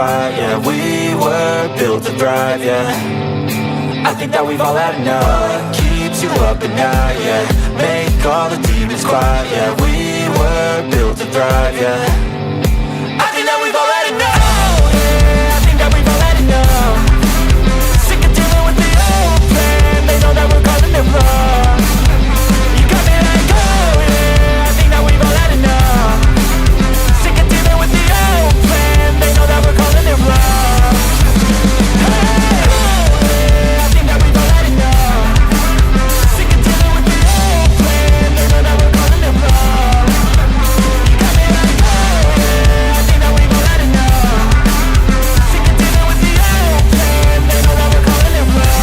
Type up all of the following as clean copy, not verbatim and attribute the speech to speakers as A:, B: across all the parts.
A: quiet, yeah. We were built to thrive, yeah. I think that we've all had enough. What keeps you up at night, yeah. Make all the demons quiet, yeah. We were built to thrive, yeah. I think that we've all had enough. Yeah, I think that we've all had enough. Sick of dealing with the old plan. They know that we're calling it wrong. You got me like, oh yeah, I think that we've all had enough. Sick of dealing with the old plan. They know that we're calling it wrong. Hey, oh yeah, I think that we've all had enough. Sick of dealing with the old plan. They know that we're calling it wrong. You got me like, oh yeah, I think that we've all had enough. Sick of dealing with the old plan. They know that we're calling it wrong.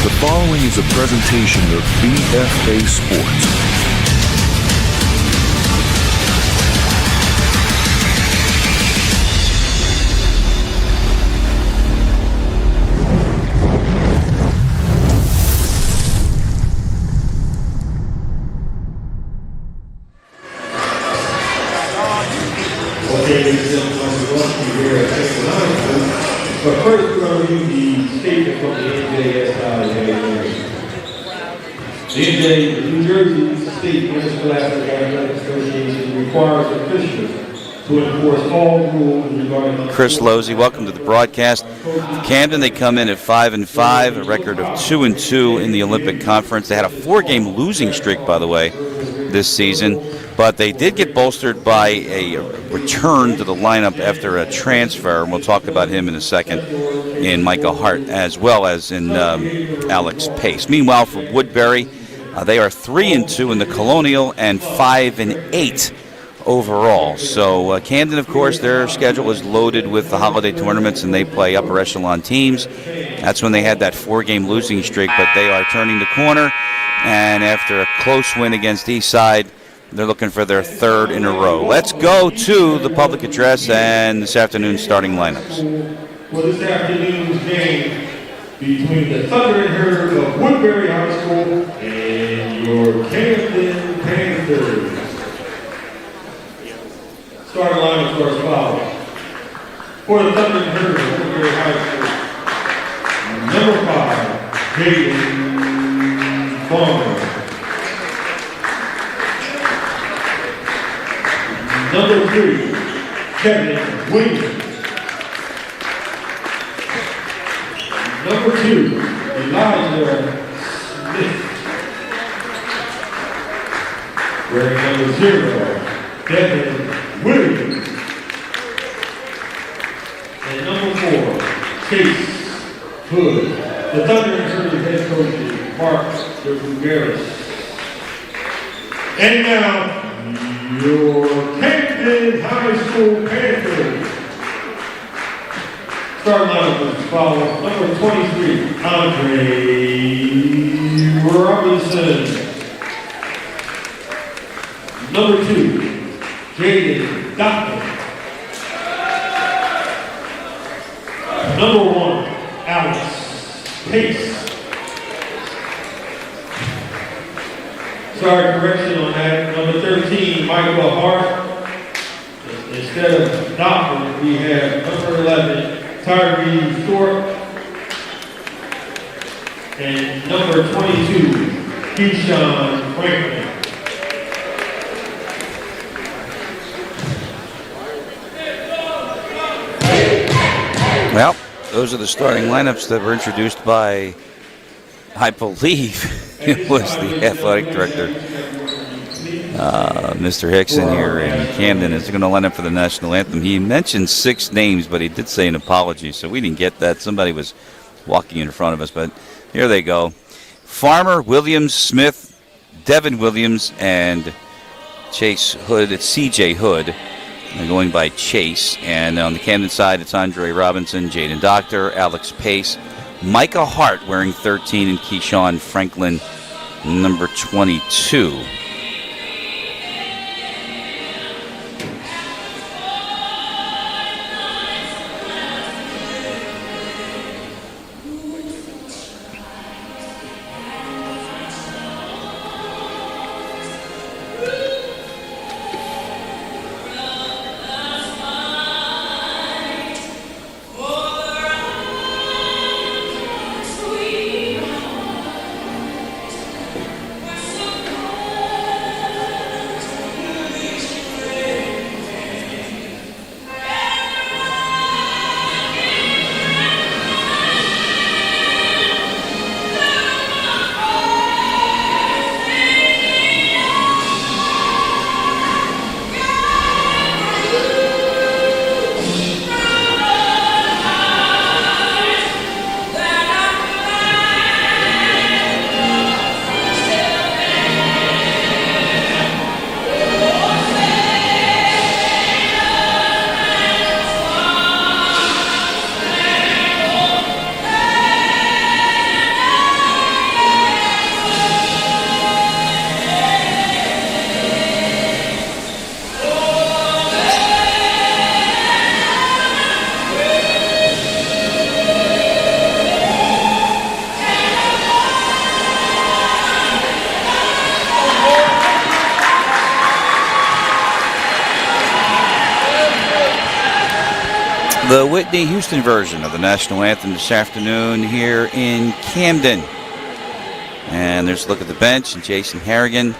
B: The following is a presentation of BFA Sports.
C: But first, we're going to read the statement from the NJSI. The New Jersey State Interscholastic Athletic Association requires officials to enforce all rules regarding.
D: Chris Losey, welcome to the broadcast. Camden, they come in at 5-5, a record of 2-2 in the Olympic Conference. They had a 4-game losing streak, by the way, this season. But they did get bolstered by a return to the lineup after a transfer, and we'll talk about him in a second, in Micah Hart as well as in Alex Pace. Meanwhile, for Woodbury, they are 3-2 in the Colonial and 5-8 overall. So Camden, of course, their schedule is loaded with the holiday tournaments, and they play upper echelon teams. That's when they had that 4-game losing streak, but they are turning the corner, and after a close win against Eastside, they're looking for their 3rd in a row. Let's go to the public address and this afternoon's starting lineups.
C: For this afternoon's game between the Thunder and Herd of Woodbury High School and your Camden Panthers. Starting lineups are as follows. For the Thunder and Herd of Woodbury High School, number 5, Jaden Farmer. Number 3, Kevin Williams. Number 2, Elijah Smith. Wearing number 0, Devin Williams. And number 4, Chase Hood. The Thunder and Herd head coach is Mark DeRugaris. And now, your Camden High School Panthers. Starting lineup as follows. Number 23, Andre Robinson. Number 2, Jaden Doctor. Number 1, Alex Pace. Sorry, correction on that. Number 13, Michael Hart. Instead of Doctor, we have number 11, Tyree Thorpe. And number 22, Keyshawn Franklin.
D: Well, those are the starting lineups that were introduced by, I believe, it was the athletic director, Mr. Hickson here in Camden, is going to line up for the national anthem. He mentioned 6 names, but he did say an apology, so we didn't get that. Somebody was walking in front of us, but here they go. Farmer, Williams, Smith, Devin Williams, and Chase Hood. It's C.J. Hood. They're going by Chase. And on the Camden side, it's Andre Robinson, Jaden Doctor, Alex Pace, Micah Hart wearing 13, and Keyshawn Franklin, number 22. The Whitney Houston version of the national anthem this afternoon here in Camden. And there's a look at the bench and Jason Harrigan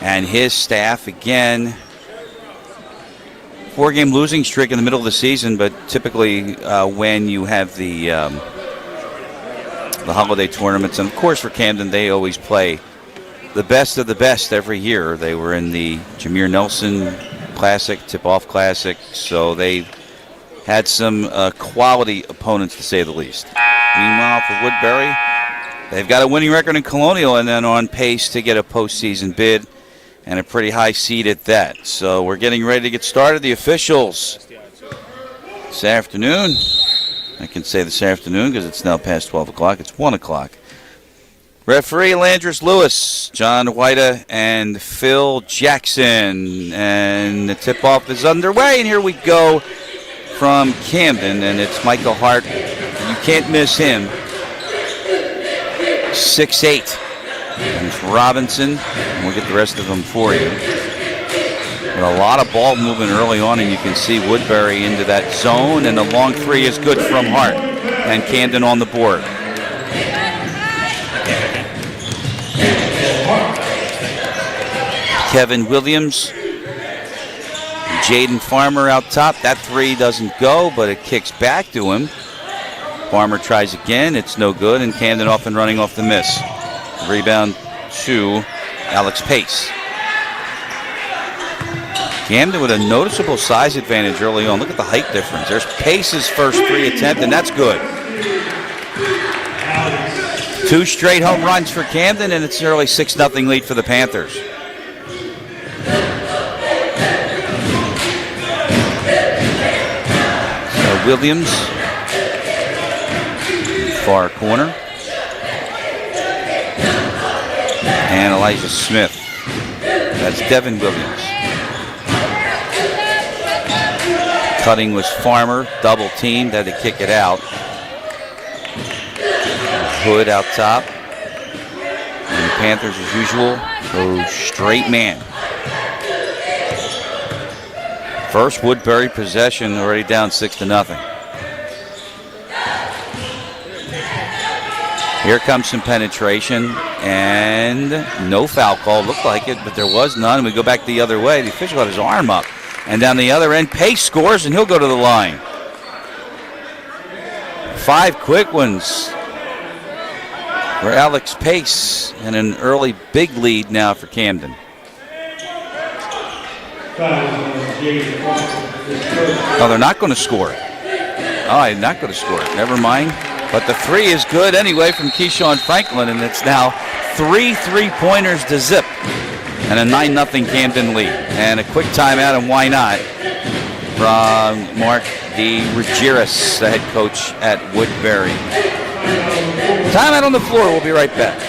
D: and his staff again. 4-game losing streak in the middle of the season, but typically when you have the holiday tournaments, and of course for Camden, they always play the best of the best every year. They were in the Jameer Nelson Classic, Tip-Off Classic, so they had some quality opponents, to say the least. Meanwhile, for Woodbury, they've got a winning record in Colonial and then on pace to get a postseason bid and a pretty high seed at that. So we're getting ready to get started. The officials this afternoon, I can say this afternoon because it's now past 12 o'clock. It's 1 o'clock. Referee Landris Lewis, John Whita, and Phil Jackson. And the tip-off is underway, and here we go from Camden, and it's Michael Hart. You can't miss him. 6'8". And it's Robinson, and we'll get the rest of them for you. But a lot of ball movement early on, and you can see Woodbury into that zone, and the long three is good from Hart. And Camden on the board. Kevin Williams, Jaden Farmer out top. That three doesn't go, but it kicks back to him. Farmer tries again. It's no good, and Camden off and running off the miss. Rebound to Alex Pace. Camden with a noticeable size advantage early on. Look at the height difference. There's Pace's first three attempt, and that's good. 2 straight home runs for Camden, and it's an early 6-0 lead for the Panthers. So Williams, far corner. And Elijah Smith. That's Devin Williams. Cutting was Farmer, double teamed, had to kick it out. Hood out top. And the Panthers, as usual, go straight man. First Woodbury possession, already down 6-0. Here comes some penetration, and no foul call. Looked like it, but there was none. We go back the other way. The official had his arm up. And down the other end, Pace scores, and he'll go to the line. 5 quick ones for Alex Pace, and an early big lead now for Camden. Oh, they're not going to score. Oh, they're not going to score. Never mind. But the three is good anyway from Keyshawn Franklin, and it's now 3 3-pointers to zip. And a 9-0 Camden lead. And a quick timeout, and why not, from Mark DeRuggiero, the head coach at Woodbury. Timeout on the floor. We'll be right back.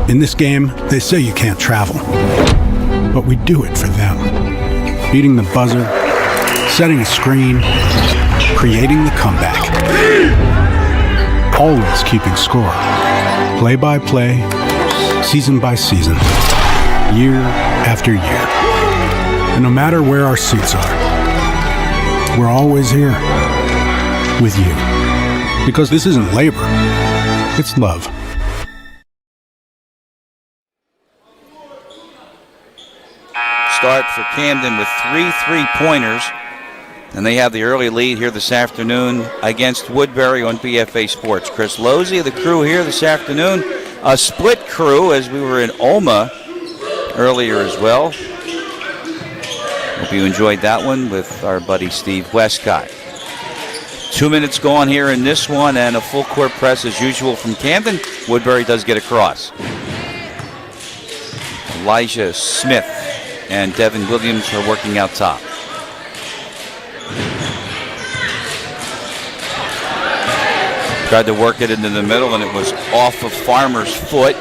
E: In this game, they say you can't travel. But we do it for them. Beating the buzzer, setting a screen, creating the comeback. Always keeping score. Play by play, season by season, year after year. And no matter where our seats are, we're always here with you. Because this isn't labor, it's love.
D: Start for Camden with 3 3-pointers. And they have the early lead here this afternoon against Woodbury on BFA Sports. Chris Losey of the crew here this afternoon. A split crew as we were in Oma earlier as well. Hope you enjoyed that one with our buddy Steve Westcott. 2 minutes gone here in this one, and a full court press as usual from Camden. Woodbury does get across. Elijah Smith and Devin Williams are working out top. Tried to work it into the middle, and it was off of Farmer's foot.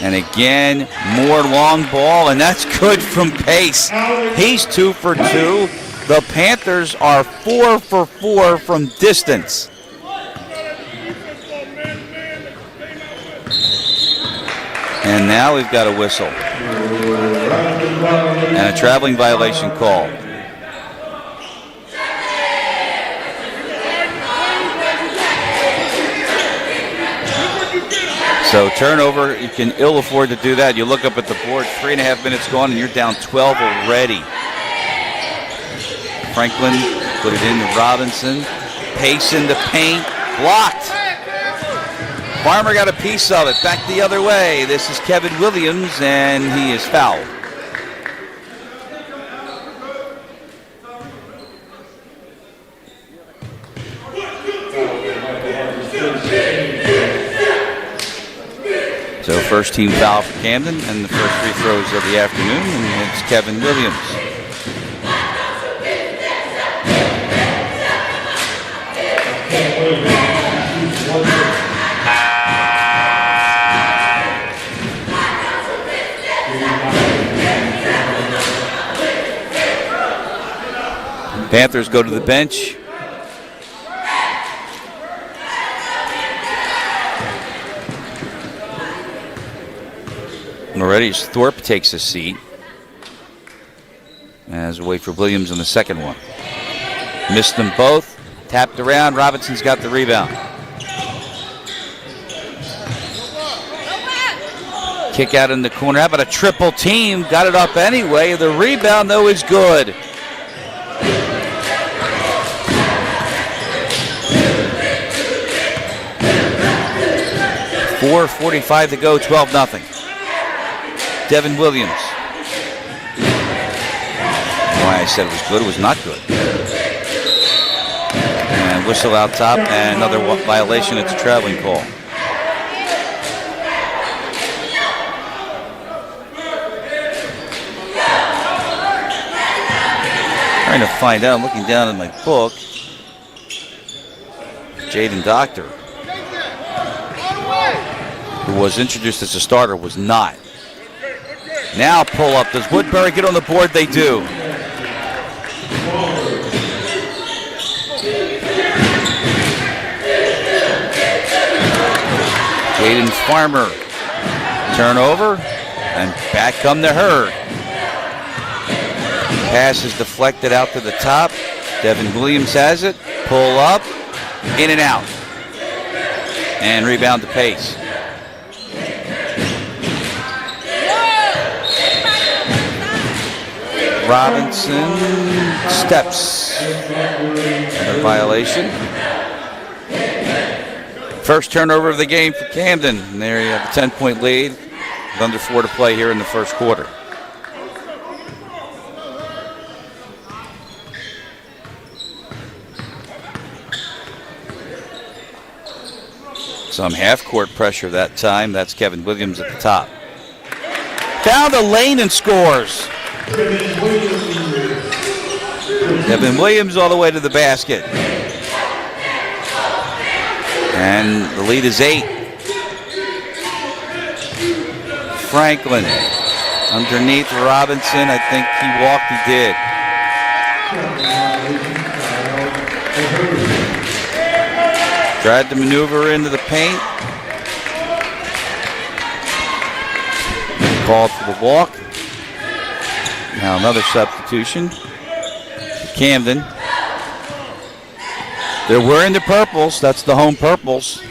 D: And again, more long ball, and that's good from Pace. He's 2 for 2. The Panthers are 4 for 4 from distance. And now we've got a whistle. And a traveling violation call. So turnover, you can ill afford to do that. You look up at the board, 3.5 minutes gone, and you're down 12 already. Franklin put it into Robinson. Pace in the paint, blocked. Farmer got a piece of it. Back the other way. This is Kevin Williams, and he is fouled. So first team foul for Camden, and the first free throws of the afternoon, and it's Kevin Williams. Panthers go to the bench. Already Thorpe takes a seat as we wait for Williams on the second one. Missed them both. Tapped around. Robinson's got the rebound. Kick out in the corner. How about a triple team? Got it up anyway. The rebound, though, is good. .4:45 to go, 12-0. Devin Williams. Why I said it was good, it was not good. And whistle out top, and another violation. It's a traveling call. Trying to find out, I'm looking down in my book. Jaden Doctor, who was introduced as a starter, was not. Now pull up. Does Woodbury get on the board? They do. Jaden Farmer. Turnover. And back come the Herd. Pass is deflected out to the top. Devin Williams has it. Pull up. In and out. And rebound to Pace. Robinson steps. Another violation. First turnover of the game for Camden. And there you have a 10-point lead with under 4 to play here in the first quarter. Some half-court pressure that time. That's Kevin Williams at the top. Down the lane and scores. Devin Williams all the way to the basket. And the lead is 8. Franklin underneath Robinson. I think he walked, he did. Tried to maneuver into the paint. Called for the walk. Now another substitution. Camden. They're wearing the purples. That's the home purples.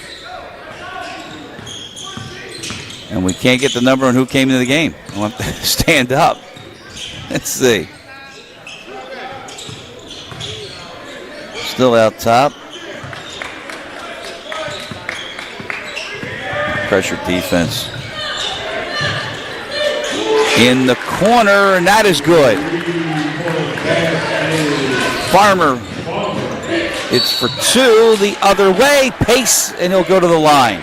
D: And we can't get the number on who came into the game. I'll have to stand up. Let's see. Still out top. Pressure defense. In the corner, and that is good. Farmer, it's for 2, the other way, Pace, and he'll go to the line.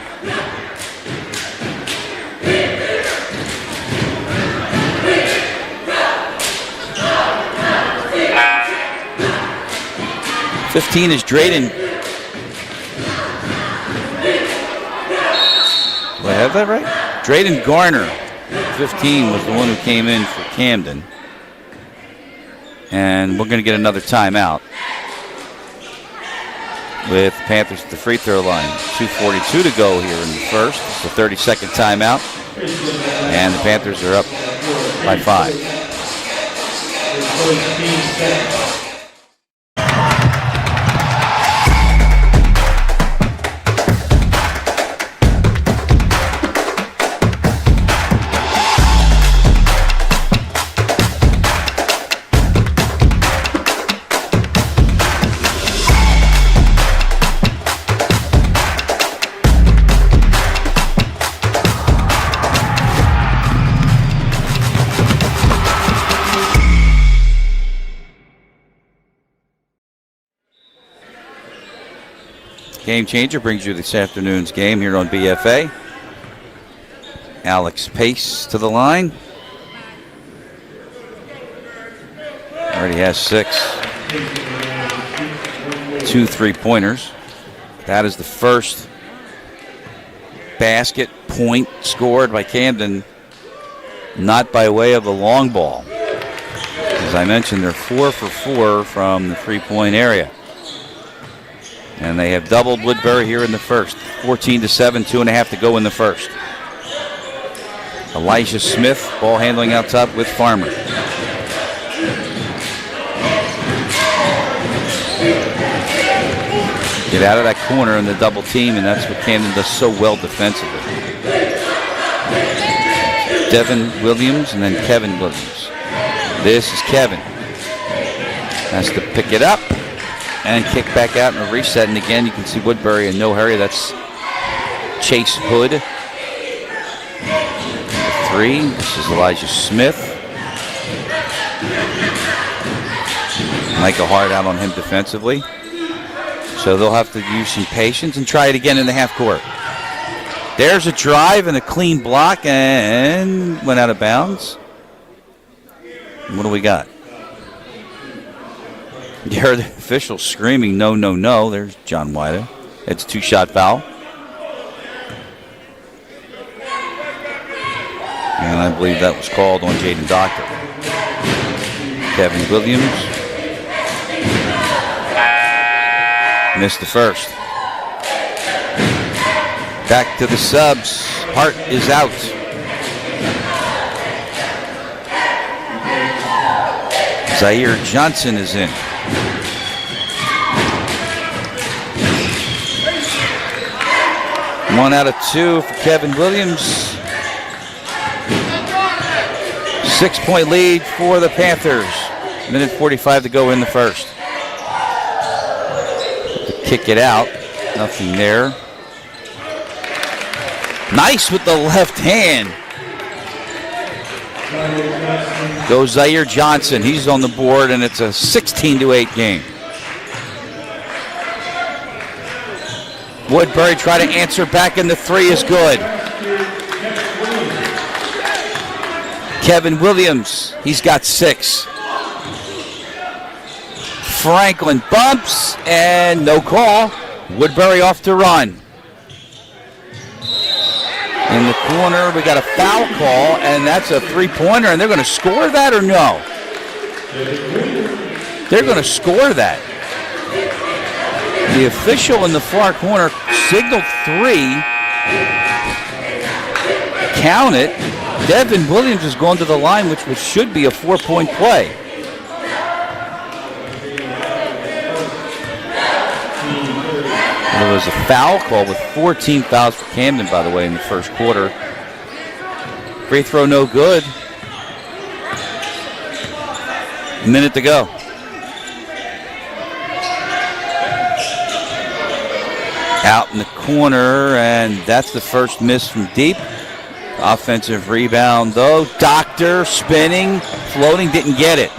D: .15 is Drayden. Do I have that right? Drayden Garner. 15 was the one who came in for Camden. And we're going to get another timeout with the Panthers at the free throw line. 2:42 to go here in the first. It's a 30-second timeout. And the Panthers are up by 5. Game changer brings you this afternoon's game here on BFA. Alex Pace to the line. Already has 6. 2 3-pointers. That is the first basket point scored by Camden, not by way of a long ball. As I mentioned, they're 4 for 4 from the 3-point area. And they have doubled Woodbury here in the first. 14-7, 2.5 to go in the first. Elijah Smith, ball handling out top with Farmer. Get out of that corner in the double team, and that's what Camden does so well defensively. Devin Williams and then Kevin Williams. This is Kevin. Has to pick it up and kick back out in a reset. And again, you can see Woodbury in no hurry. That's Chase Hood. Number 3. This is Elijah Smith. Micah Hart out on him defensively. So they'll have to use some patience and try it again in the half court. There's a drive and a clean block and went out of bounds. What do we got? You heard the official screaming, no, no, no. There's John Wyda. It's a 2-shot foul. And I believe that was called on Jaden Doctor. Kevin Williams. Missed the first. Back to the subs. Hart is out. Zaire Johnson is in. One out of 2 for Kevin Williams. 6-point lead for the Panthers. Minute 45 to go in the first. Kick it out. Nothing there. Nice with the left hand. Goes Zaire Johnson. He's on the board, and it's a 16-8 game. Woodbury try to answer back, and the 3 is good. Kevin Williams, he's got 6. Franklin bumps, and no call. Woodbury off to run. In the corner, we got a foul call, and that's a 3-pointer, and they're going to score that or no? They're going to score that. The official in the far corner signaled 3. Count it. Devin Williams has gone to the line, which should be a 4-point play. There was a foul call with 14 fouls for Camden, by the way, in the first quarter. Free throw no good. A minute to go. Out in the corner, and that's the first miss from deep. Offensive rebound, though. Doctor spinning, floating, didn't get it.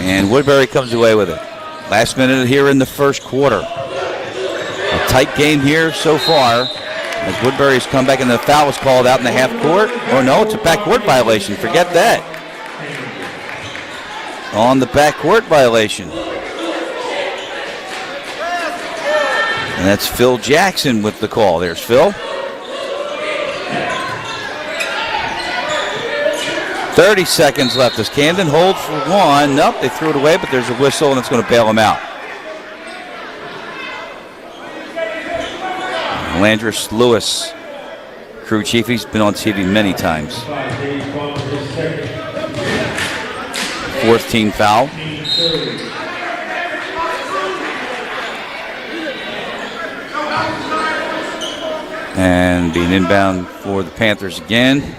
D: And Woodbury comes away with it. Last minute here in the first quarter. A tight game here so far as Woodbury's come back, and the foul was called out in the half court. Or no, it's a backcourt violation. Forget that. On the backcourt violation. And that's Phil Jackson with the call. There's Phil. 30 seconds left. Does Camden hold for 1? Nope, they threw it away, but there's a whistle, and it's going to bail him out. Landris Lewis, crew chief. He's been on TV many times. 4th team foul. And being inbound for the Panthers again.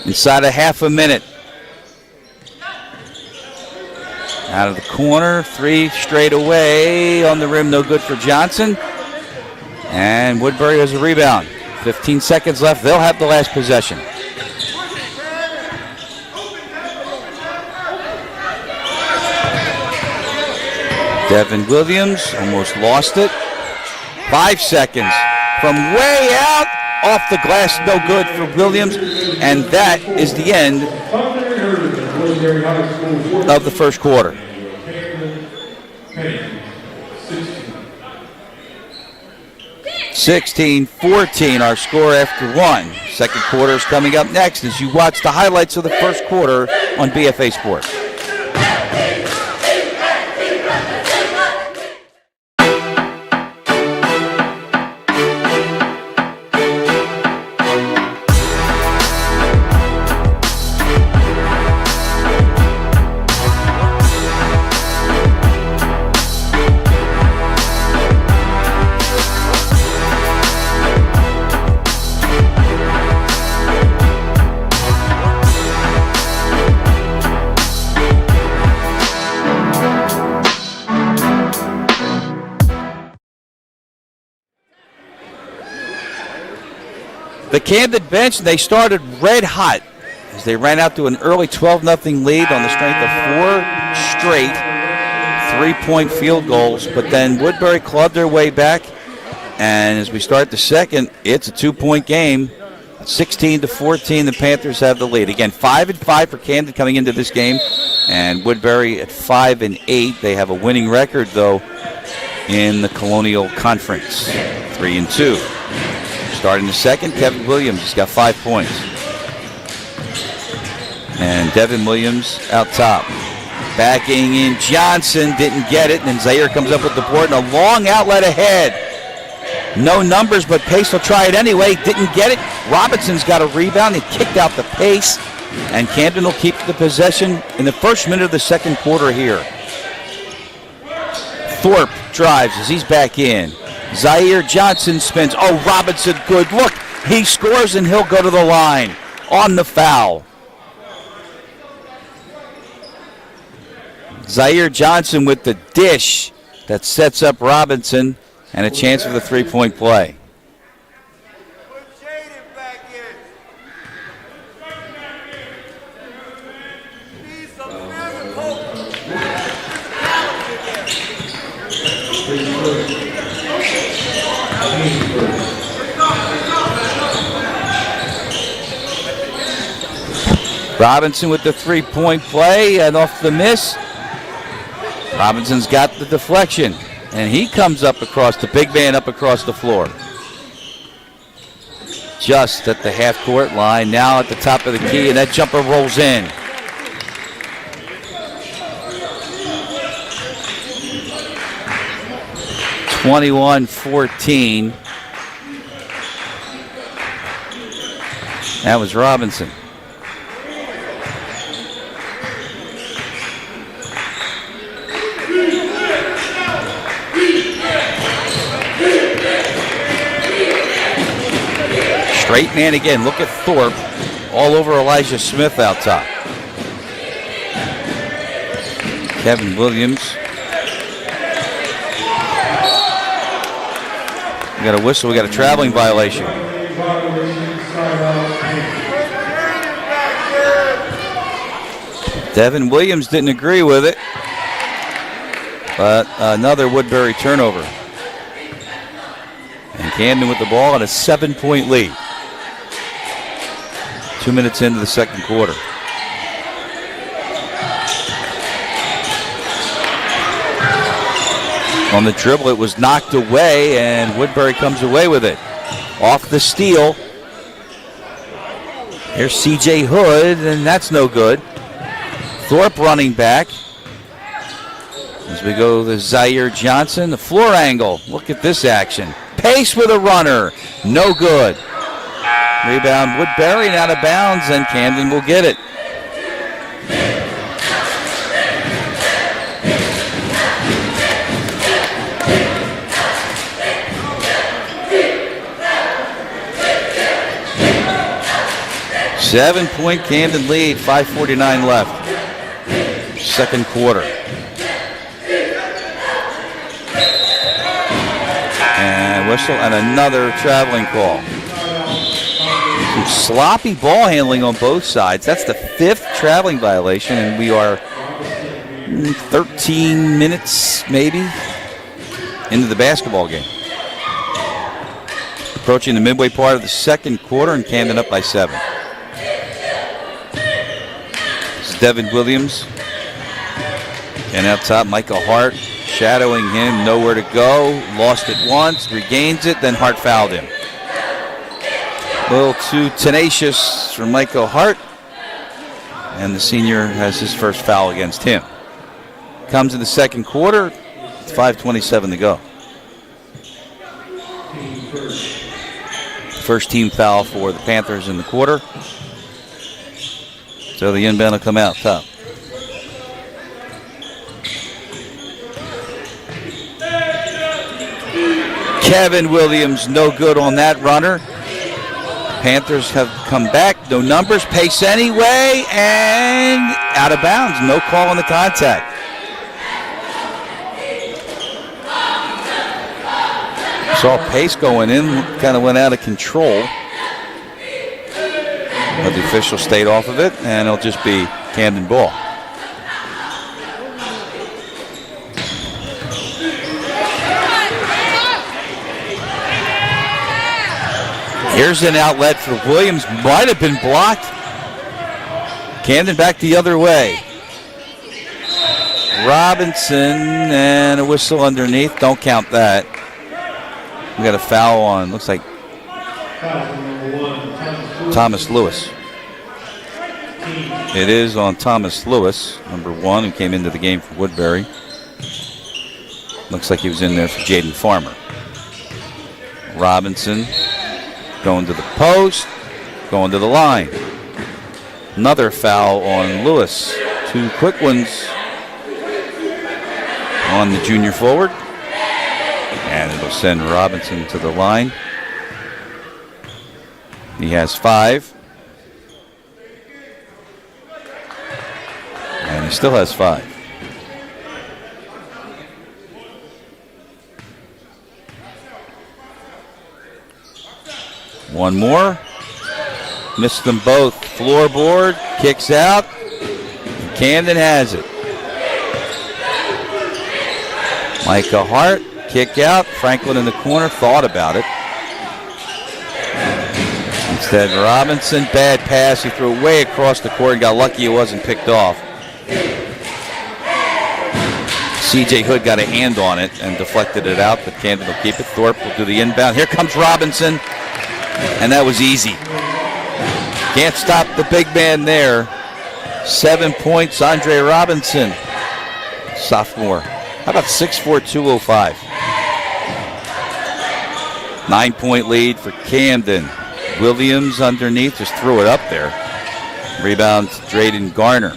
D: Inside a half a minute. Out of the corner, 3 straight away. On the rim, no good for Johnson. And Woodbury has a rebound. 15 seconds left. They'll have the last possession. Devin Williams almost lost it. 5 seconds from way out, off the glass, no good for Williams, and that is the end of the first quarter. 16-14, our score after one. Second quarter is coming up next as you watch the highlights of the first quarter on BFA Sports. The Camden bench, they started red hot as they ran out to an early 12-0 lead on the strength of 4 straight three-point field goals. But then Woodbury clawed their way back, and as we start the second, it's a 2-point game. 16-14, the Panthers have the lead. Again, 5-5 for Camden coming into this game, and Woodbury at 5-8. They have a winning record, though, in the Colonial Conference, 3-2. Starting the second, Kevin Williams has got 5 points. And Devin Williams out top. Backing in Johnson, didn't get it, and then Zaire comes up with the board and a long outlet ahead. No numbers, but Pace will try it anyway. Didn't get it. Robinson's got a rebound. He kicked out the Pace, and Camden will keep the possession in the first minute of the second quarter here. Thorpe drives as he's back in. Zaire Johnson spins. Oh, Robinson, good look. He scores, and he'll go to the line on the foul. Zaire Johnson with the dish that sets up Robinson and a chance for the three-point play. Robinson with the three-point play and off the miss. Robinson's got the deflection, and he comes up across the big man up across the floor. Just at the half-court line, now at the top of the key, and that jumper rolls in. (21-14). That was Robinson. Straight man again. Look at Thorpe all over Elijah Smith out top. Kevin Williams. We got a whistle. We got a traveling violation. Devin Williams didn't agree with it, but another Woodbury turnover. And Camden with the ball and a 7-point lead. 2 minutes into the second quarter. On the dribble, it was knocked away, and Woodbury comes away with it. Off the steal. Here's C.J. Hood, and that's no good. Thorpe running back. As we go to Zaire Johnson, the floor angle. Look at this action. Pace with a runner. No good. Rebound Woodbury and out of bounds, and Camden will get it. Seven-point Camden lead, 5:49 left. Second quarter. And whistle and another traveling call. Some sloppy ball handling on both sides. That's the 5th traveling violation, and we are 13 minutes maybe into the basketball game. Approaching the midway part of the second quarter, and Camden up by 7. This is Devin Williams. And out top, Michael Hart shadowing him, nowhere to go. Lost it once, regains it, then Hart fouled him. A little too tenacious for Michael Hart. And the senior has his first foul against him. Comes in the second quarter, 5:27 to go. First team foul for the Panthers in the quarter. So the inbound will come out top. Kevin Williams, no good on that runner. Panthers have come back, no numbers, pace anyway, and out of bounds. No call on the contact. Saw pace going in, kind of went out of control. But the official stayed off of it, and it'll just be Camden ball. Here's an outlet for Williams. Might have been blocked. Camden back the other way. Robinson and a whistle underneath. Don't count that. We got a foul on, looks like Thomas Lewis. It is on Thomas Lewis, number 1, who came into the game for Woodbury. Looks like he was in there for Jaden Farmer. Robinson going to the post, going to the line. Another foul on Lewis. 2 quick ones on the junior forward. And it'll send Robinson to the line. He has 5. And he still has 5. One more. Missed them both. Floorboard. Kicks out. Camden has it. Micah Hart. Kick out. Franklin in the corner. Thought about it. Instead, Robinson. Bad pass. He threw it way across the court and got lucky it wasn't picked off. C.J. Hood got a hand on it and deflected it out, but Camden will keep it. Thorpe will do the inbound. Here comes Robinson. And that was easy. Can't stop the big man there. 7 points, Andre Robinson, sophomore. How about 6'4", 205? 9-point lead for Camden. Williams underneath, just threw it up there. Rebound to Drayden Garner.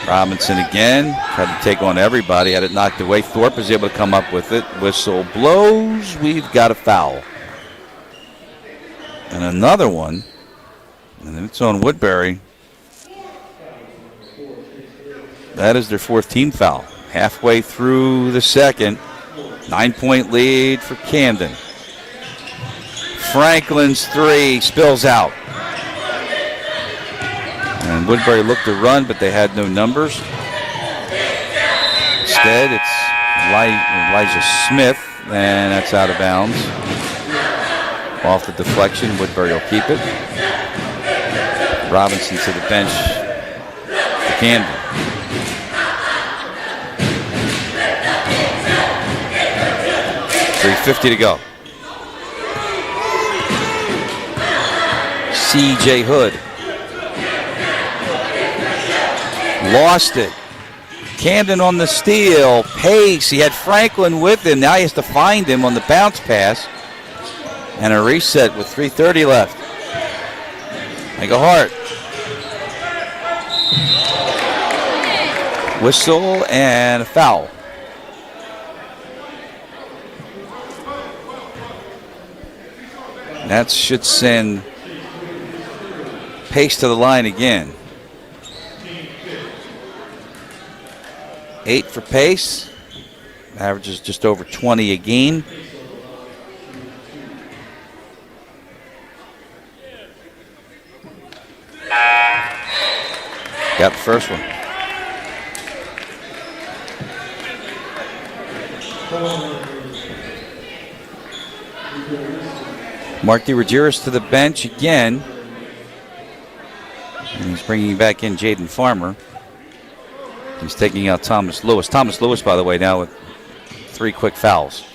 D: Robinson again, tried to take on everybody, had it knocked away. Thorpe was able to come up with it. Whistle blows, we've got a foul. And another one, and it's on Woodbury. That is their 4th team foul. Halfway through the second, 9-point lead for Camden. Franklin's 3 spills out. And Woodbury looked to run, but they had no numbers. Instead, it's Elijah Smith, and that's out of bounds. Off the deflection, Woodbury will keep it. Robinson to the bench for Camden. .350 to go. C.J. Hood. Lost it. Camden on the steal. Pace. He had Franklin with him. Now he has to find him on the bounce pass. And a reset with 3:30 left. Michael Hart. Whistle and a foul. That should send Pace to the line again. 8 for Pace. Averages just over 20 a game. Got the first one. Mark DeRogeris to the bench again. And he's bringing back in Jaden Farmer. He's taking out Thomas Lewis. Thomas Lewis, by the way, now with 3 quick fouls.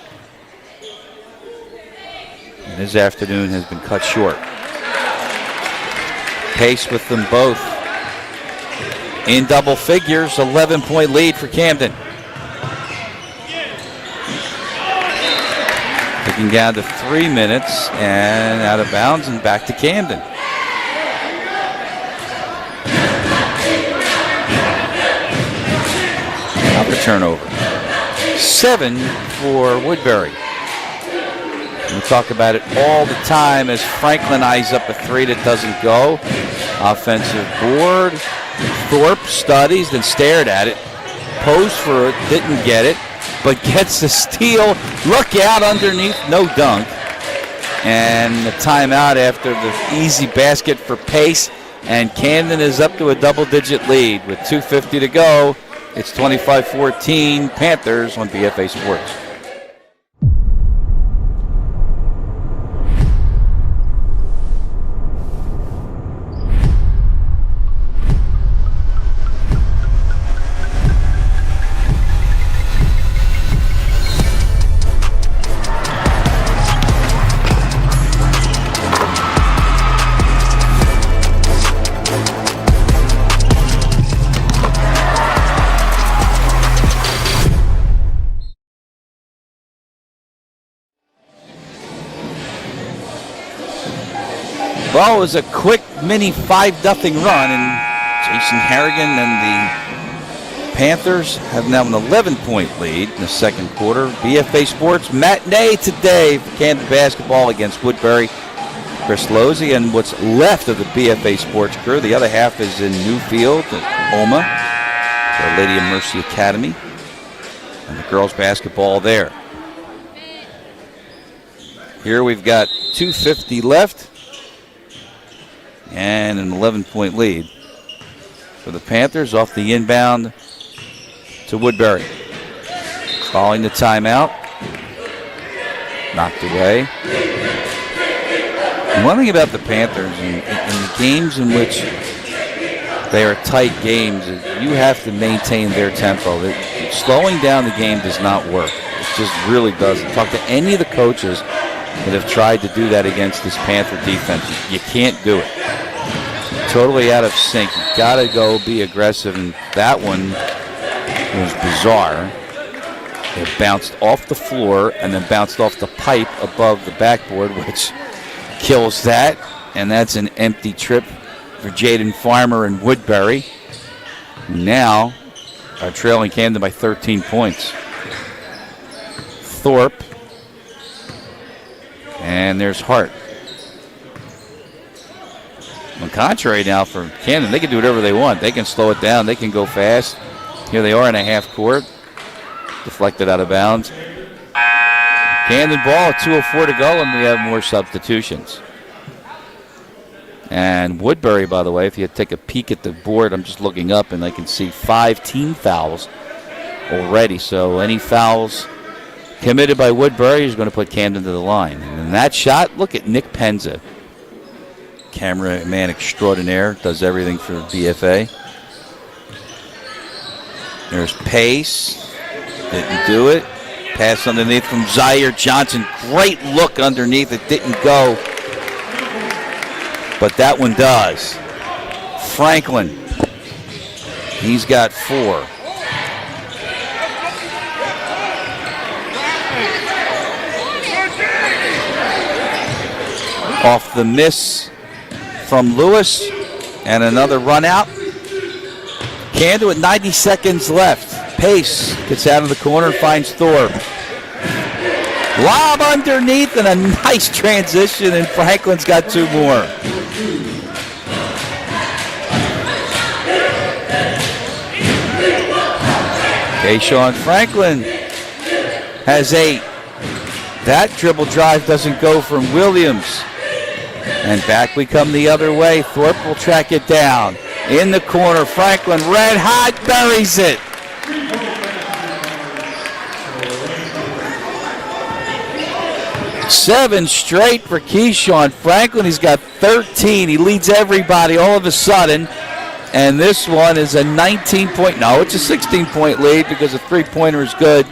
D: And his afternoon has been cut short. Pace with them both in double figures, 11-point lead for Camden. Taking down to 3 minutes and out of bounds and back to Camden. Not the turnover. 7 for Woodbury. We talk about it all the time as Franklin eyes up a 3 that doesn't go. Offensive board. Thorpe studies, then stared at it. Posed for it, didn't get it, but gets the steal. Look out underneath, no dunk. And the timeout after the easy basket for Pace. And Camden is up to a double-digit lead with 2:50 to go. It's 25-14 Panthers on BFA Sports. Well, it was a quick mini 5-0 run, and Jason Harrigan and the Panthers have now an 11-point lead in the second quarter. BFA Sports matinee today for Camden basketball against Woodbury. Chris Losey and what's left of the BFA Sports crew. The other half is in Newfield at Oma, Our Lady of Mercy Academy, and the girls basketball there. Here we've got 2:50 left. And an 11-point lead for the Panthers off the inbound to Woodbury. Following the timeout. Knocked away. And one thing about the Panthers, in the games in which they are tight games, is you have to maintain their tempo. Slowing down the game does not work. It just really doesn't. Talk to any of the coaches that have tried to do that against this Panther defense. You can't do it. Totally out of sync. You gotta go be aggressive, and that one was bizarre. It bounced off the floor and then bounced off the pipe above the backboard, which kills that. And that's an empty trip for Jaden Farmer and Woodbury. Now are trailing Camden by 13 points. Thorpe. And there's Hart. On contrary now for Camden, they can do whatever they want. They can slow it down. They can go fast. Here they are in a half court. Deflected out of bounds. Camden ball, 2:04 to go, and we have more substitutions. And Woodbury, by the way, if you take a peek at the board, I'm just looking up, and I can see 5 team fouls already. So any fouls committed by Woodbury is going to put Camden to the line. And in that shot, look at Nick Penza. Cameraman extraordinaire, does everything for BFA. There's Pace, didn't do it. Pass underneath from Zaire Johnson. Great look underneath, it didn't go. But that one does. Franklin, he's got 4. Off the miss from Lewis, and another run out. Camden with 90 seconds left. Pace gets out of the corner, finds Thorpe. Lob underneath and a nice transition, and Franklin's got 2 more. Kayshawn Franklin has 8. That dribble drive doesn't go from Williams. And back we come the other way. Thorpe will track it down. In the corner, Franklin, red hot, buries it. 7 straight for Keyshawn Franklin. He's got 13. He leads everybody all of a sudden. And this one is a 19-point, no, it's a 16-point lead because a three-pointer is good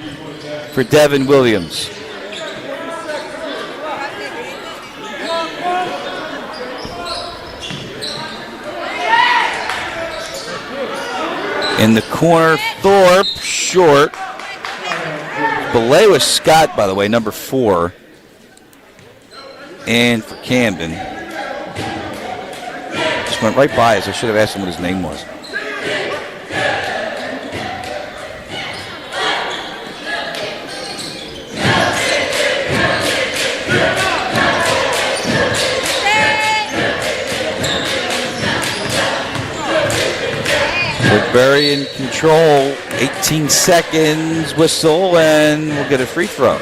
D: for Devin Williams. In the corner, Thorpe, short. Belay Scott, by the way, number 4. And for Camden. Just went right by us. I should have asked him what his name was. Woodbury in control. 18 seconds, whistle, and we'll get a free throw.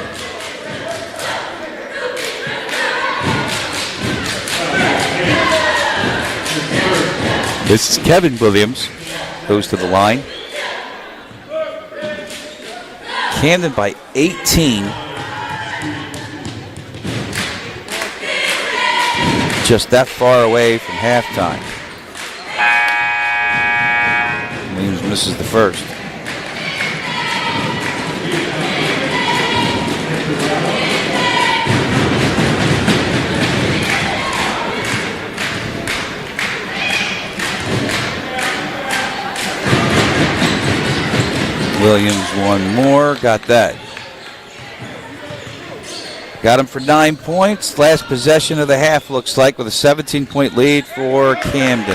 D: This is Kevin Williams, goes to the line. Camden by 18. Just that far away from halftime. Williams misses the first. Williams one more, got that. Got him for 9 points. Last possession of the half looks like with a 17-point lead for Camden.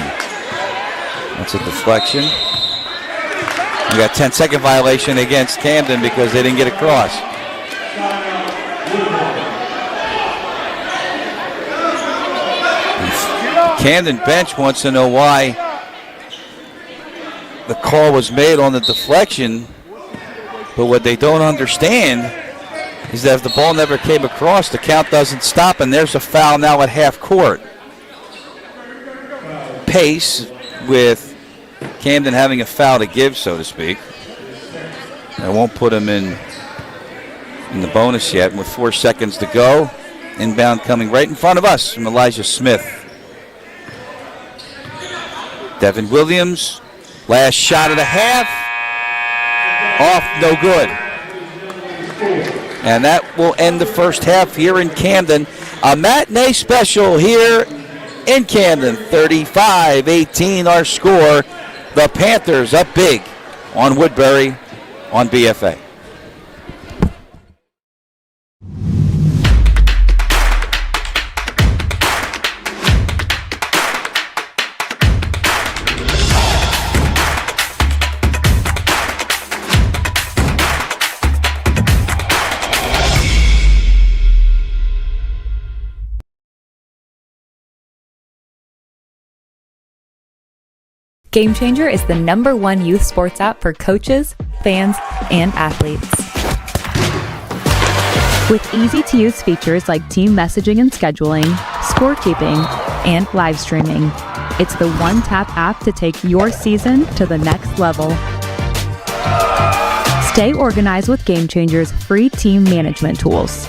D: That's a deflection. We got 10-second violation against Camden because they didn't get across. Camden bench wants to know why the call was made on the deflection, but what they don't understand is that if the ball never came across, the count doesn't stop, and there's a foul now at half court. Pace with Camden having a foul to give, so to speak. I won't put him in the bonus yet. And with 4 seconds to go, inbound coming right in front of us from Elijah Smith. Devin Williams, last shot of the half, off, no good. And that will end the first half here in Camden. A matinee special here in Camden. 35-18 our score. The Panthers up big on Woodbury on BFA.
F: Game Changer is the #1 youth sports app for coaches, fans, and athletes. With easy-to-use features like team messaging and scheduling, scorekeeping, and live streaming, it's the one-tap app to take your season to the next level. Stay organized with Game Changer's free team management tools.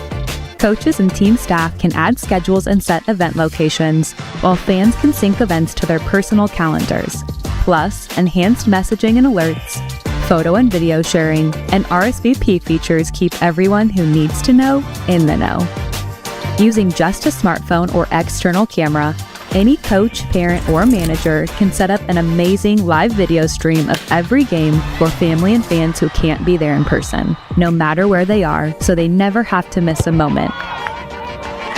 F: Coaches and team staff can add schedules and set event locations, while fans can sync events to their personal calendars. Plus, enhanced messaging and alerts, photo and video sharing, and RSVP features keep everyone who needs to know in the know. Using just a smartphone or external camera, any coach, parent, or manager can set up an amazing live video stream of every game for family and fans who can't be there in person, no matter where they are, so they never have to miss a moment.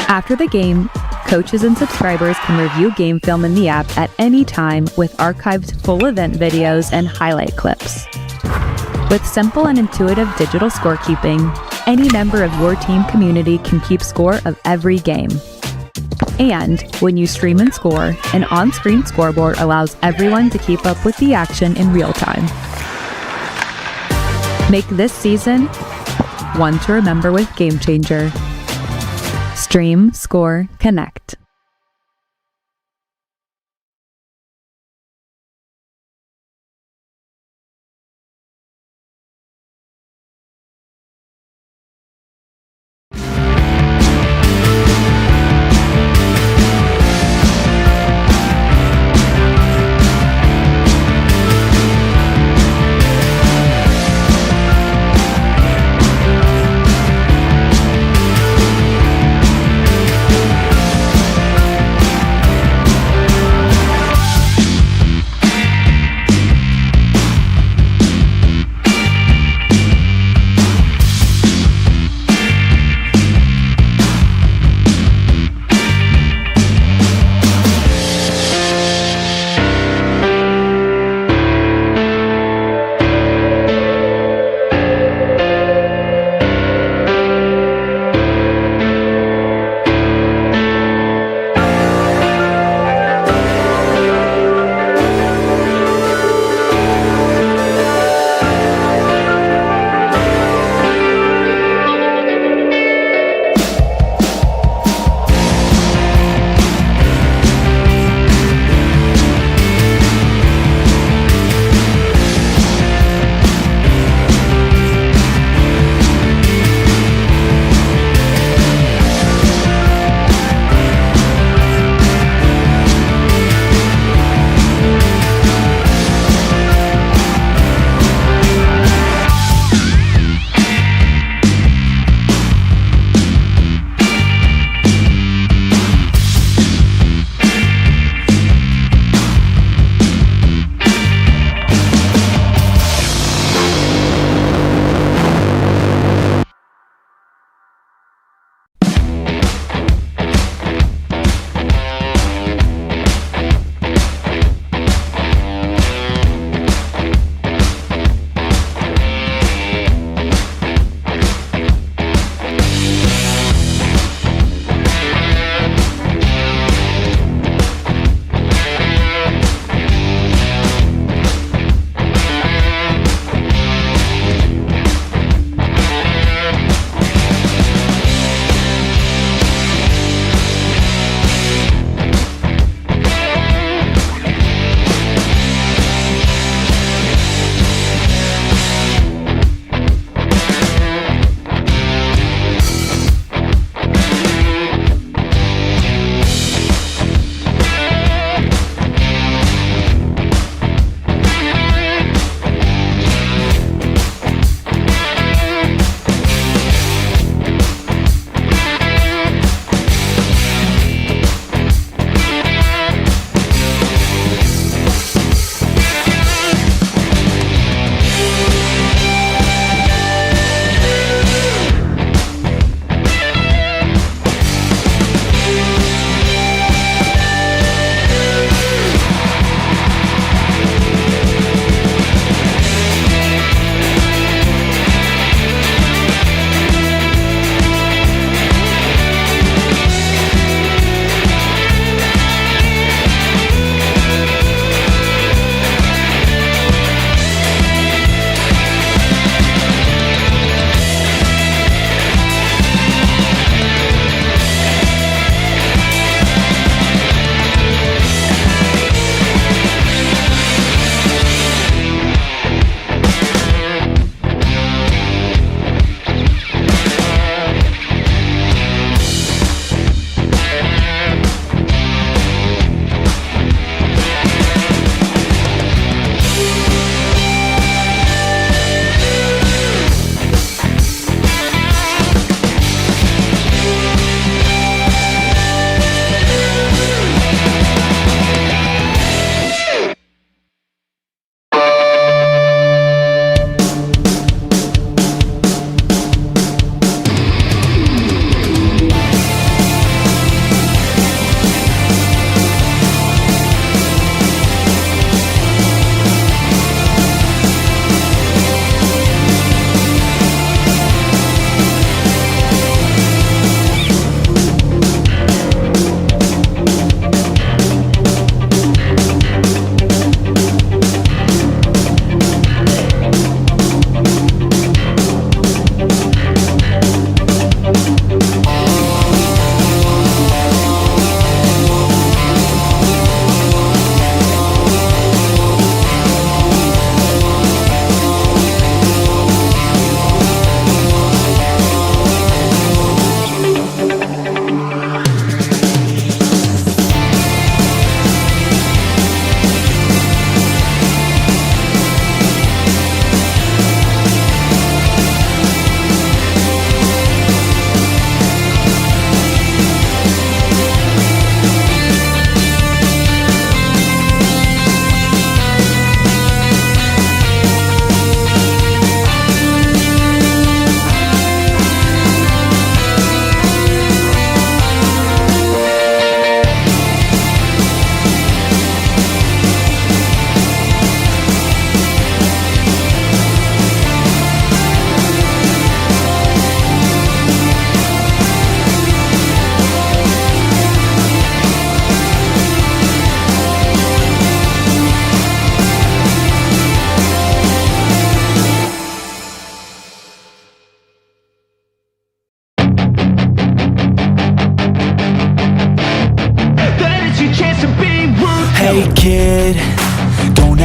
F: After the game, coaches and subscribers can review game film in the app at any time with archived full event videos and highlight clips. With simple and intuitive digital scorekeeping, any member of your team community can keep score of every game. And when you stream and score, an on-screen scoreboard allows everyone to keep up with the action in real time. Make this season one to remember with Game Changer. Stream, score, connect.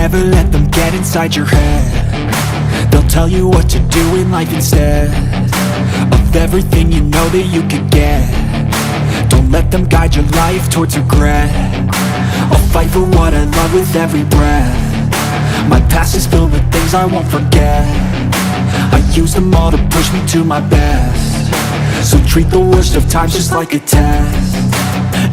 A: never let them get inside your head. They'll tell you what to do in life instead of everything you know that you could get. Don't let them guide your life towards regret. I'll fight for what I love with every breath. My past is filled with things I won't forget. I use them all to push me to my best. So treat the worst of times just like a test.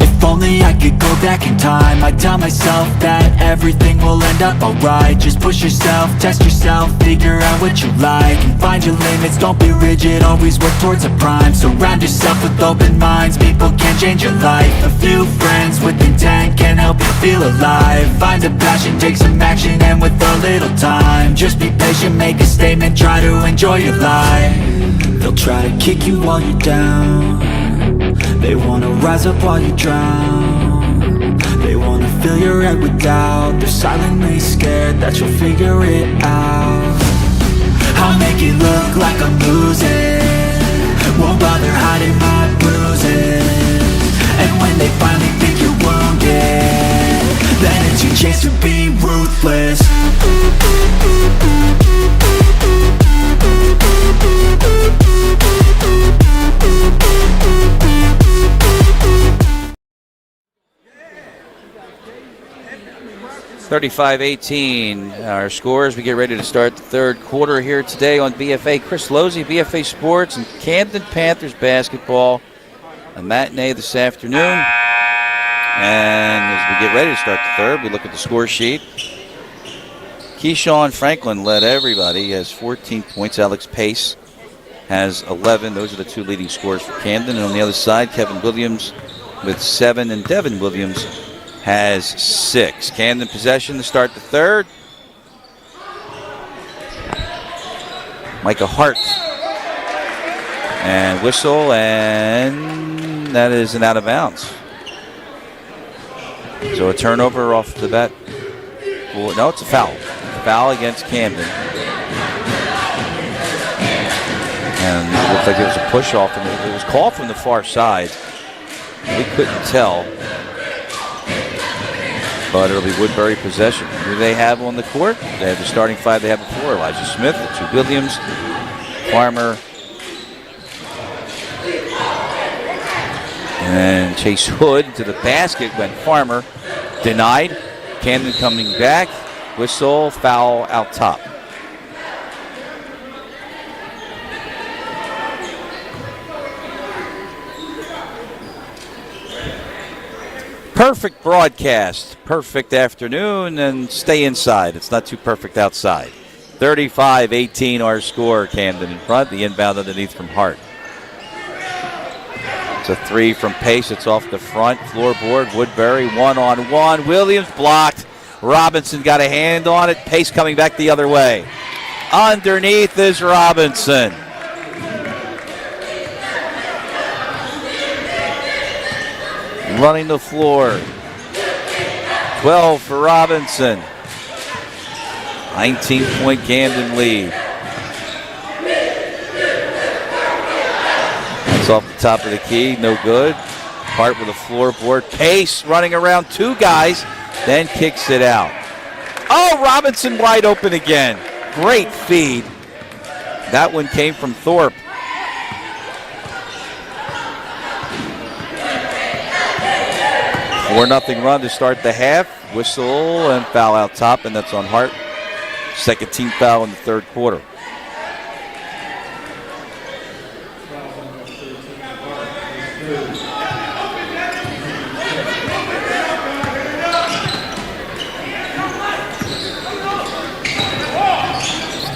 A: If only I could go back in time, I'd tell myself that everything will end up alright. Just push yourself, test yourself, figure out what you like, and find your limits, don't be rigid, always work towards a prime. Surround yourself with open minds, people can change your life. A few friends with intent can help you feel alive. Find a passion, take some action, and with a little time, just be patient, make a statement, try to enjoy your life. They'll try to kick you while you're down. They wanna rise up while you drown. They wanna fill your head with doubt. They're silently scared that you'll figure it out. I'll make it look like I'm losing, won't bother hiding my bruises. And when they finally think you're wounded, then it's your chance to be ruthless.
D: 35-18, our scores. We get ready to start the third quarter here today on BFA. Chris Losey, BFA Sports, and Camden Panthers basketball. A matinee this afternoon. And as we get ready to start the third, we look at the score sheet. Keyshawn Franklin led everybody. He has 14 points. Alex Pace has 11. Those are the two leading scorers for Camden. And on the other side, Kevin Williams with 7, and Devin Williams has 6. Camden possession to start the third. Micah Hart. And whistle, and that is an out of bounds. So a turnover off the bat. Well, no, it's a foul. Foul against Camden. And it looked like it was a push off, and it was called from the far side. We couldn't tell. But it'll be Woodbury possession. Who do they have on the court? They have the starting five they had before. Elijah Smith, the two Williams, Farmer, and Chase Hood to the basket went Farmer. Denied. Camden coming back. Whistle, foul out top. Perfect broadcast, perfect afternoon, and stay inside. It's not too perfect outside. 35-18 our score. Camden in front. The inbound underneath from Hart. It's a 3 from Pace. It's off the front. Floorboard. Woodbury one-on-one. Williams blocked. Robinson got a hand on it. Pace coming back the other way. Underneath is Robinson. Running the floor. 12 for Robinson. 19-point Camden lead. That's off the top of the key. No good. Hart with a floorboard. Pace running around two guys. Then kicks it out. Oh, Robinson wide open again. Great feed. That one came from Thorpe. 4-0 run to start the half. Whistle and foul out top, and that's on Hart. Second team foul in the third quarter.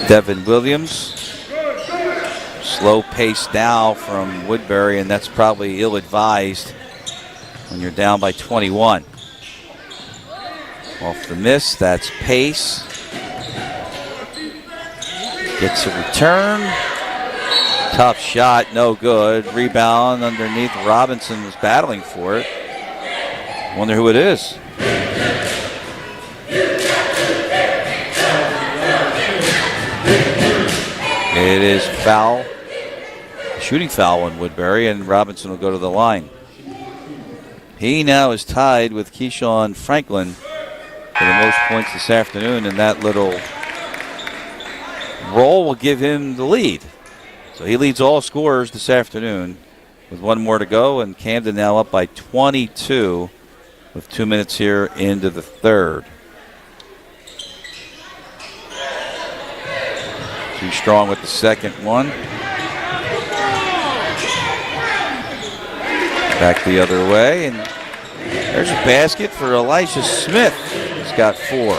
D: Devin Williams. Slow pace now from Woodbury, and that's probably ill-advised when you're down by 21. Off the miss, that's Pace. Gets a return. Tough shot, no good. Rebound underneath. Robinson was battling for it. Wonder who it is. It is foul. Shooting foul on Woodbury, and Robinson will go to the line. He now is tied with Keyshawn Franklin for the most points this afternoon, and that little roll will give him the lead. So he leads all scorers this afternoon with one more to go, and Camden now up by 22 with 2 minutes here into the third. Too strong with the second one. Back the other way, and there's a basket for Elijah Smith. He's got 4.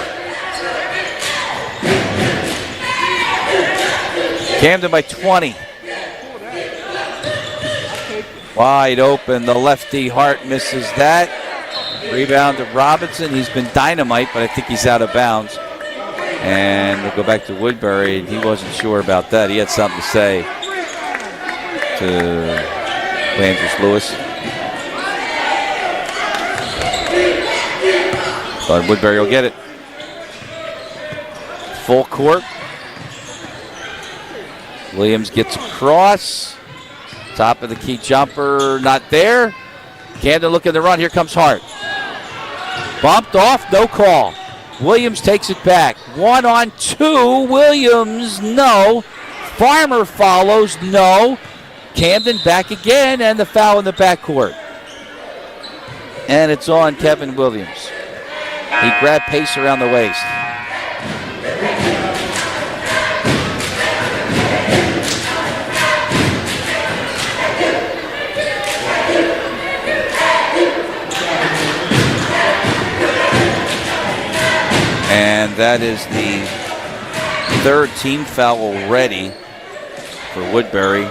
D: Camden by 20. Wide open, the lefty Hart misses that. Rebound to Robinson. He's been dynamite, but I think he's out of bounds. And we'll go back to Woodbury, and he wasn't sure about that. He had something to say to Landers Lewis. But Woodbury will get it. Full court. Williams gets across. Top of the key jumper, not there. Camden looking to run. Here comes Hart. Bumped off, no call. Williams takes it back. 1-on-2. Williams, no. Farmer follows, no. Camden back again, and the foul in the backcourt. And it's on Kevin Williams. He grabbed Pace around the waist. And that is the third team foul already for Woodbury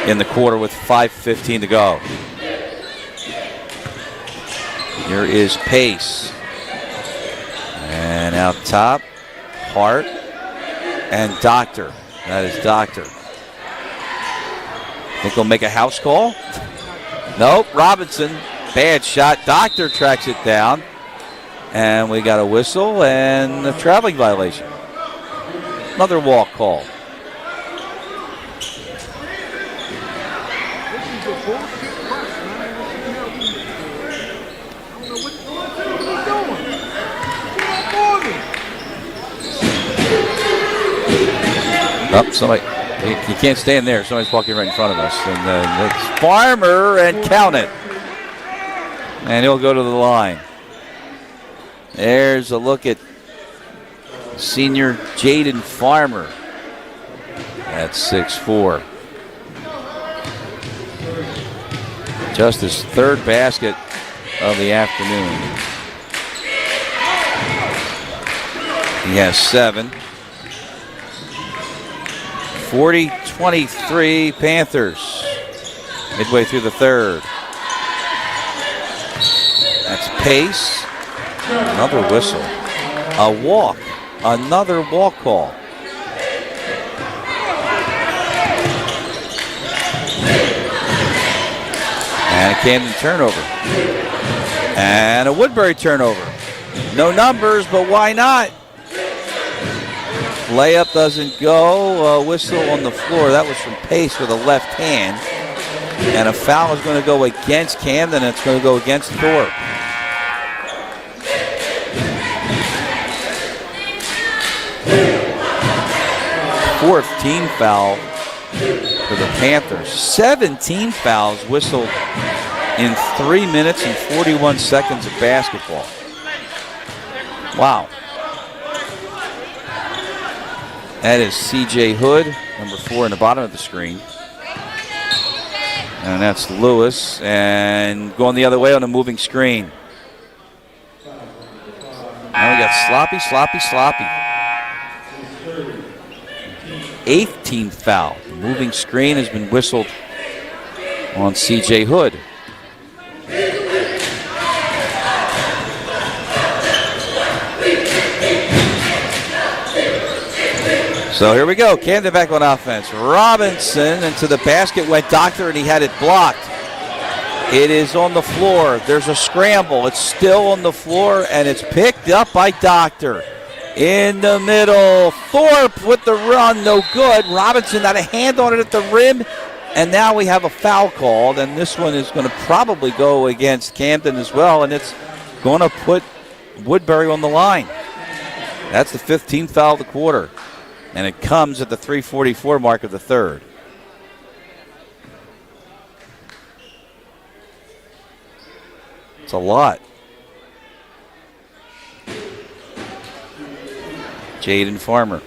D: in the quarter with 5:15 to go. Here is Pace. And out top, Hart and Doctor. That is Doctor. Think he'll make a house call? Nope, Robinson. Bad shot. Doctor tracks it down. And we got a whistle and a traveling violation. Another walk call. Oh, somebody, you can't stand there. Somebody's walking right in front of us. And it's Farmer, and count it. And he'll go to the line. There's a look at senior Jaden Farmer at 6'4". Just his third basket of the afternoon. He has 7. 40-23 Panthers. Midway through the third. That's Pace. Another whistle. A walk. Another walk call. And a Camden turnover. And a Woodbury turnover. No numbers, but why not? Layup doesn't go. A whistle on the floor. That was from Pace with a left hand. And a foul is going to go against Camden, and it's going to go against Thorpe. Fourth team foul for the Panthers. 17 fouls whistled in 3 minutes and 41 seconds of basketball. Wow. That is C.J. Hood, number 4 in the bottom of the screen. And that's Lewis. And going the other way on a moving screen. Now we got sloppy. 8th team foul. The moving screen has been whistled on C.J. Hood. So here we go. Camden back on offense. Robinson into the basket went Doctor, and he had it blocked. It is on the floor. There's a scramble. It's still on the floor, and it's picked up by Doctor. In the middle, Thorpe with the run, no good. Robinson had a hand on it at the rim, and now we have a foul called, and this one is going to probably go against Camden as well, and it's going to put Woodbury on the line. That's the 15th foul of the quarter. And it comes at the 3:44 mark of the third. It's a lot. Jaden Farmer.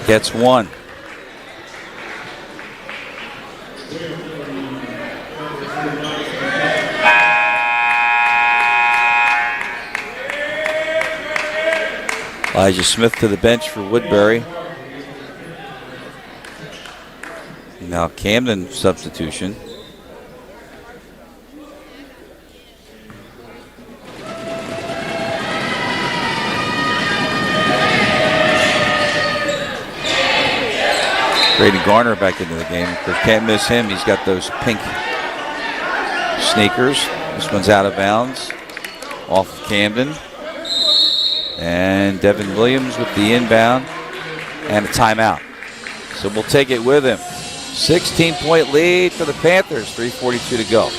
D: Gets one. Elijah Smith to the bench for Woodbury. Now Camden substitution. Brady Garner back into the game. Of course, can't miss him. He's got those pink sneakers. This one's out of bounds. Off of Camden. And Devin Williams with the inbound and a timeout. So we'll take it with him. 16-point lead for the Panthers. 3:42 to go.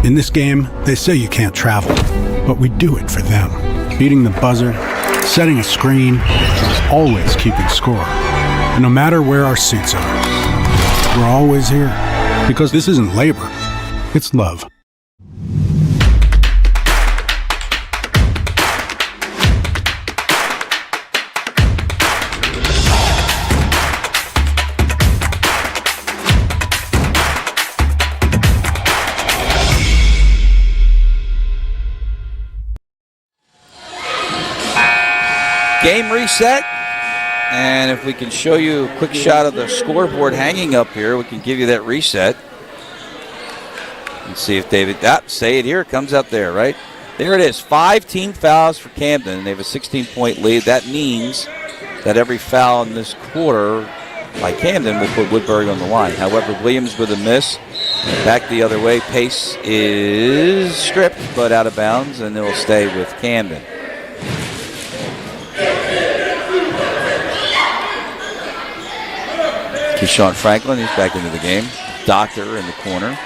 E: In this game, they say you can't travel, but we do it for them. Beating the buzzer, setting a screen, always keeping score. And no matter where our seats are, we're always here. Because this isn't labor, it's love.
D: Game reset, and if we can show you a quick shot of the scoreboard hanging up here, we can give you that reset. Let's see if David, say it here, it comes out there, right? There it is, 5 team fouls for Camden. They have a 16-point lead. That means that every foul in this quarter by Camden will put Woodbury on the line. However, Williams with a miss, back the other way. Pace is stripped, but out of bounds, and it'll stay with Camden. Keyshawn Franklin, he's back into the game. Doctor in the corner.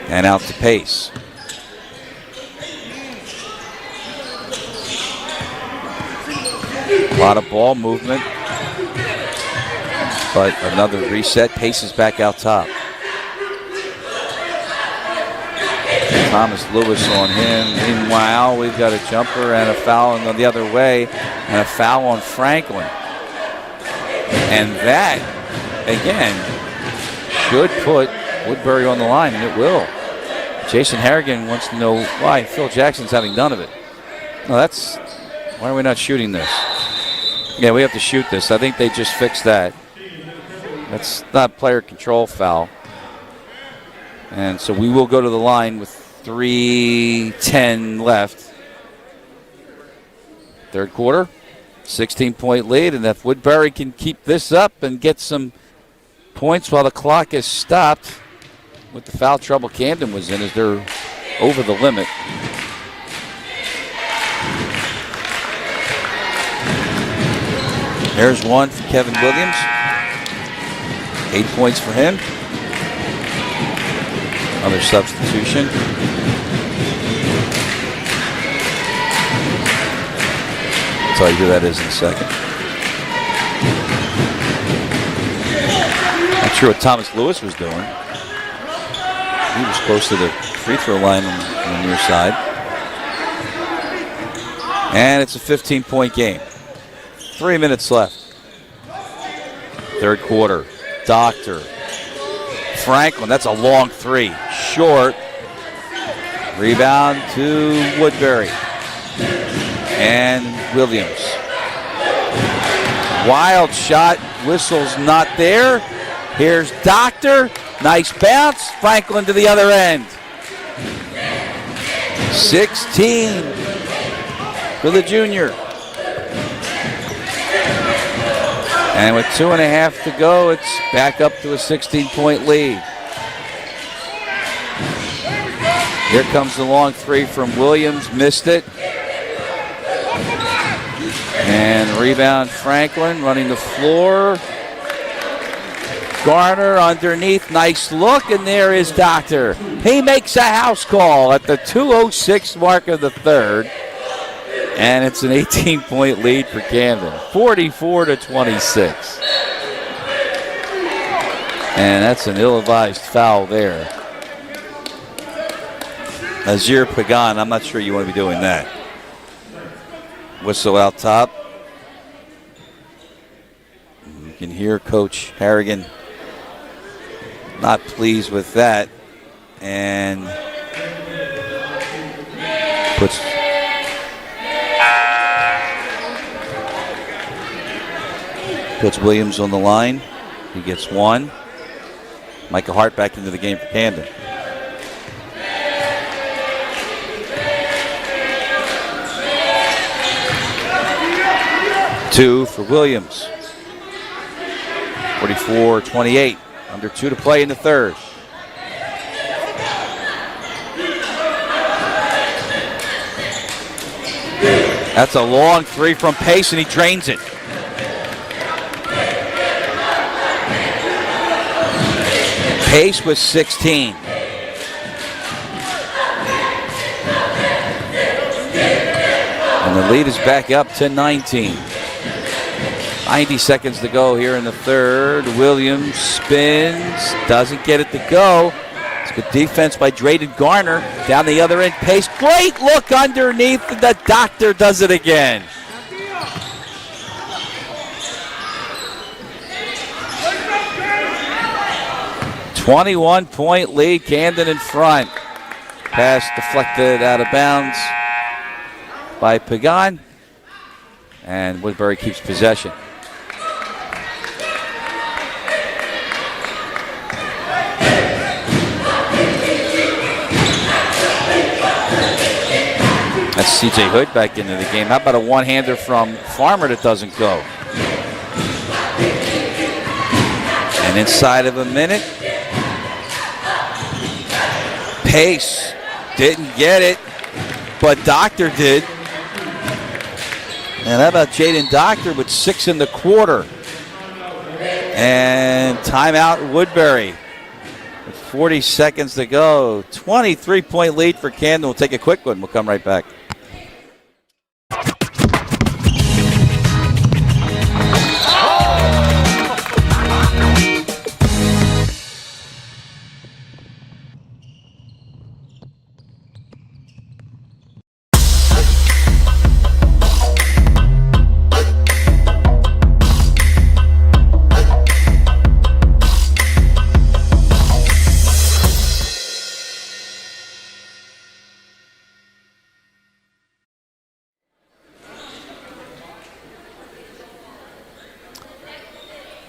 D: And out to Pace. A lot of ball movement. But another reset. Pace is back out top. Thomas Lewis on him. Meanwhile, we've got a jumper and a foul on the other way. And a foul on Franklin. And that, again, should put Woodbury on the line, and it will. Jason Harrigan wants to know why Phil Jackson's having none of it. No, why are we not shooting this? Yeah, we have to shoot this. I think they just fixed that. That's not player control foul. And so we will go to the line with 3:10 left. Third quarter. 16-point lead, and if Woodbury can keep this up and get some points while the clock is stopped with the foul trouble Camden was in as they're over the limit. There's one for Kevin Williams. 8 points for him. Another substitution. I'll tell you who that is in a second. Not sure what Thomas Lewis was doing. He was close to the free throw line on the near side. And it's a 15-point game. 3 minutes left. Third quarter. Doctor. Franklin, that's a long three. Short. Rebound to Woodbury. And Williams. Wild shot. Whistle's not there. Here's Doctor. Nice bounce. Franklin to the other end. 16 for the junior. And with 2.5 to go, it's back up to a 16-point lead. Here comes the long three from Williams. Missed it. And rebound, Franklin running the floor. Garner underneath, nice look, and there is Doctor. He makes a house call at the 2:06 mark of the third. And it's an 18-point lead for Camden, 44-26. And that's an ill-advised foul there. Azir Pagan, I'm not sure you want to be doing that. Whistle out top. You can hear Coach Harrigan not pleased with that, and puts Williams on the line. He gets one. Micah Hart back into the game for Camden. Two for Williams. 44-28. Under 2 to play in the third. That's a long three from Pace, and he drains it. Pace with 16. And the lead is back up to 19. 90 seconds to go here in the third. Williams spins, doesn't get it to go. It's good defense by Drayden Garner. Down the other end, Pace. Great look underneath. The Doctor does it again. "21-point lead, Camden in front." Pass deflected out of bounds by Pagan. And Woodbury keeps possession. That's C.J. Hood back into the game. How about a one-hander from Farmer that doesn't go? And inside of a minute, Pace didn't get it, but Doctor did. And how about Jaden Doctor with 6 in the quarter? And timeout Woodbury. With 40 seconds to go. 23-point lead for Camden. We'll take a quick one. We'll come right back.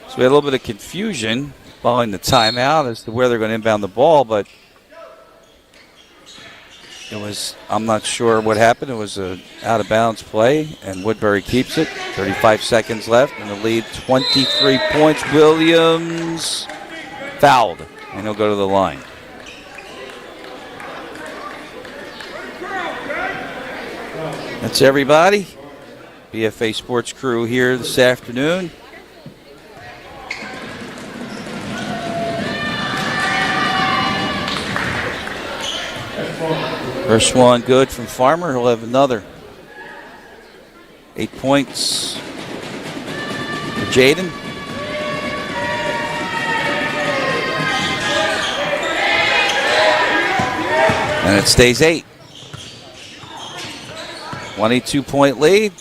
D: So we had a little bit of confusion following the timeout as to where they're going to inbound the ball, but I'm not sure what happened. It was an out-of-bounds play, and Woodbury keeps it. 35 seconds left, and the lead 23 points. Williams fouled, and he'll go to the line. That's everybody. BFA Sports crew here this afternoon. First one good from Farmer. He'll have another. 8 points for Jaden. And it stays 8. 22-point lead.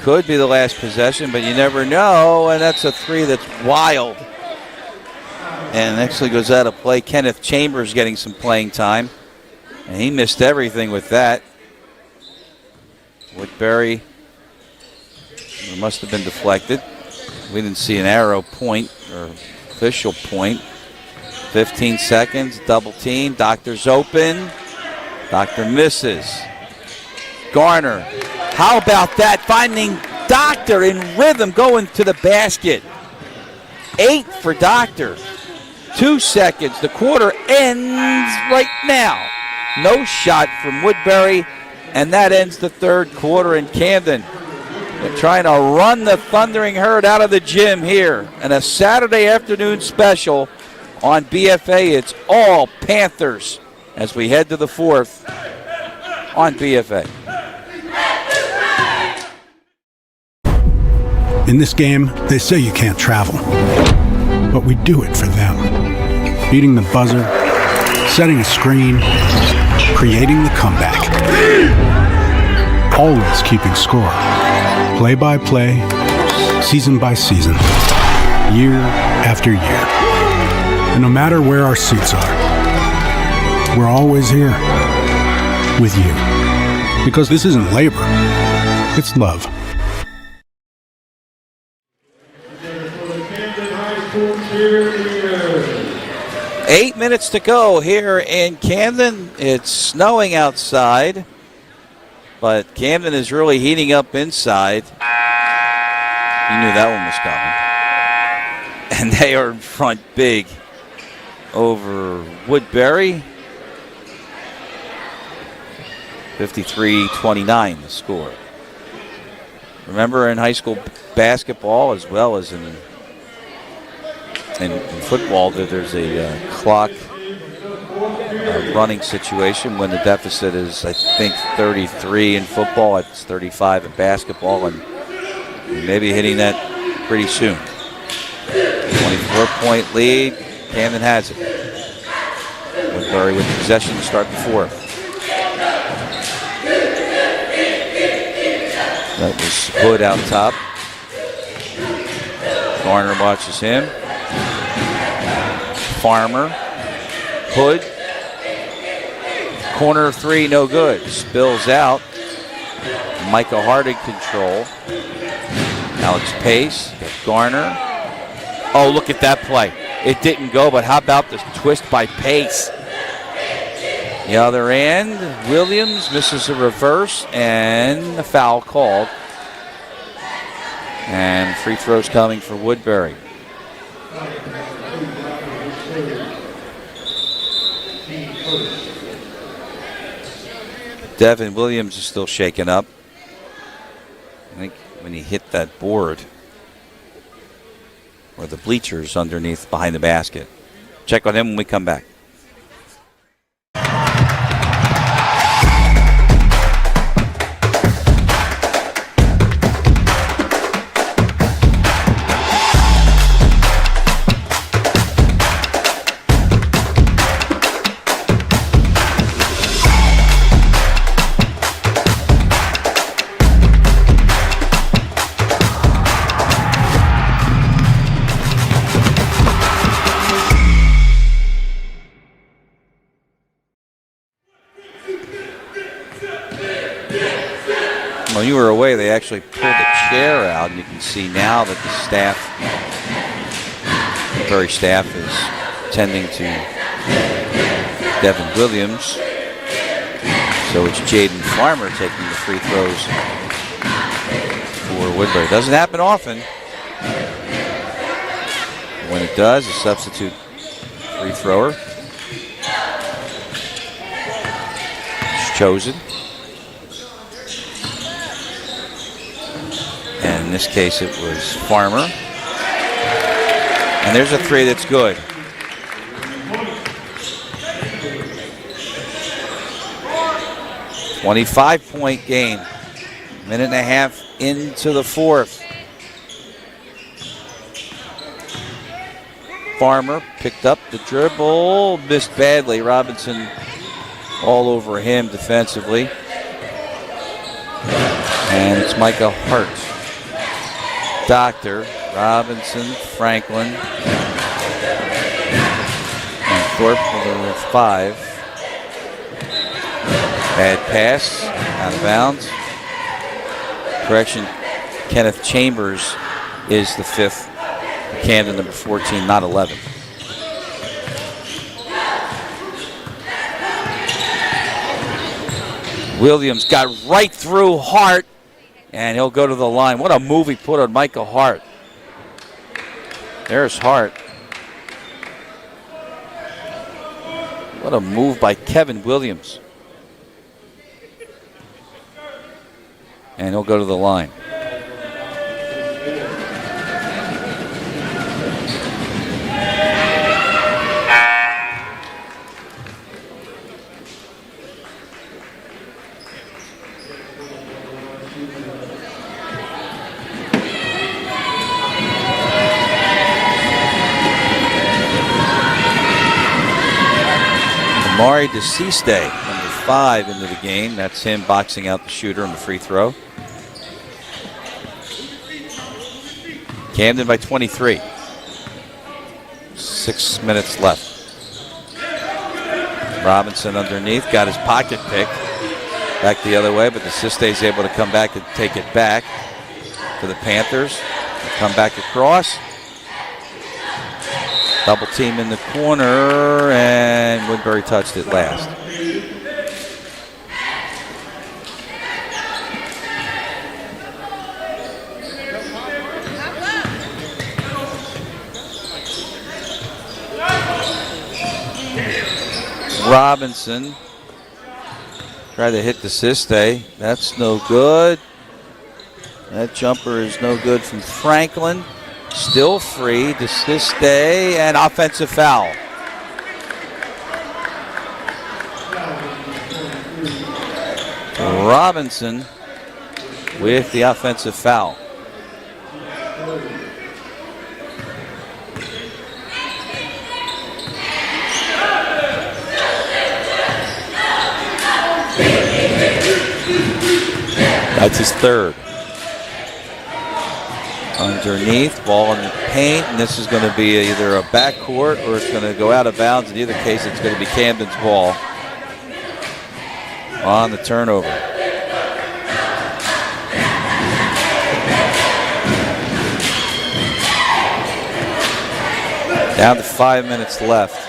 D: Could be the last possession, but you never know. And that's a three that's wild. And actually goes out of play. Kenneth Chambers getting some playing time. And he missed everything with that. Woodbury, it must have been deflected. We didn't see an arrow point or official point. 15 seconds, double team. Doctor's open. Doctor misses. Garner, how about that? Finding Doctor in rhythm going to the basket. 8 for Doctor. 2 seconds. The quarter ends right now. No shot from Woodbury, and that ends the third quarter in Camden. They're trying to run the Thundering Herd out of the gym here. And a Saturday afternoon special on BFA. It's all Panthers as we head to the fourth on BFA.
E: In this game, they say you can't travel, but we do it for them. Beating the buzzer, setting a screen, creating the comeback. Always keeping score. Play by play, season by season, year after year. And no matter where our seats are, we're always here with you. Because this isn't labor, it's love.
C: Camden High School cheerleaders.
D: 8 minutes to go here in Camden. It's snowing outside, but Camden is really heating up inside. You knew that one was coming. And they are in front big over Woodbury. 53-29 the score. Remember, in high school basketball as well as in football, that there's a clock running situation when the deficit is, I think, 33 in football. It's 35 in basketball, and maybe hitting that pretty soon. 24-point lead. Camden has it. Woodbury with possession to start the fourth. That was Hood out top. Garner watches him. Farmer. Hood. Corner three, no good. Spills out. Micah Hart in control. Alex Pace. Garner. Oh, look at that play. It didn't go, but how about the twist by Pace? The other end, Williams misses a reverse and a foul called. And free throws coming for Woodbury. Devin Williams is still shaken up. I think when he hit that board or the bleachers underneath behind the basket. Check on him when we come back. When you were away, they actually pulled the chair out, and you can see now that the staff, the Woodbury staff, is tending to Devin Williams. So it's Jaden Farmer taking the free throws for Woodbury. Doesn't happen often. When it does, a substitute free thrower is chosen. And in this case, it was Farmer. And there's a three that's good. .25 game. Minute and a half into the fourth. Farmer picked up the dribble, missed badly. Robinson all over him defensively. And it's Micah Hart. Doctor, Robinson, Franklin, and Thorpe with the 5. Bad pass, out of bounds. Correction, Kenneth Chambers is the 5th. Camden, number 14, not 11. Williams got right through Hart. And he'll go to the line. What a move he put on Micah Hart. There's Hart. What a move by Kevin Williams. And he'll go to the line. Mari DeCiste, number 5, into the game. That's him boxing out the shooter on the free throw. Camden by 23. 6 minutes left. Robinson underneath, got his pocket pick. Back the other way, but DeCiste is able to come back and take it back to the Panthers. Come back across. Double team in the corner, and Woodbury touched it last. Robinson tried to hit DeCiste. That's no good. That jumper is no good from Franklin. Still free. DeCiste, and offensive foul. Robinson with the offensive foul. That's his third. Underneath, ball in the paint, and this is going to be either a backcourt or it's going to go out of bounds. In either case, it's going to be Camden's ball on the turnover. Down to 5 minutes left.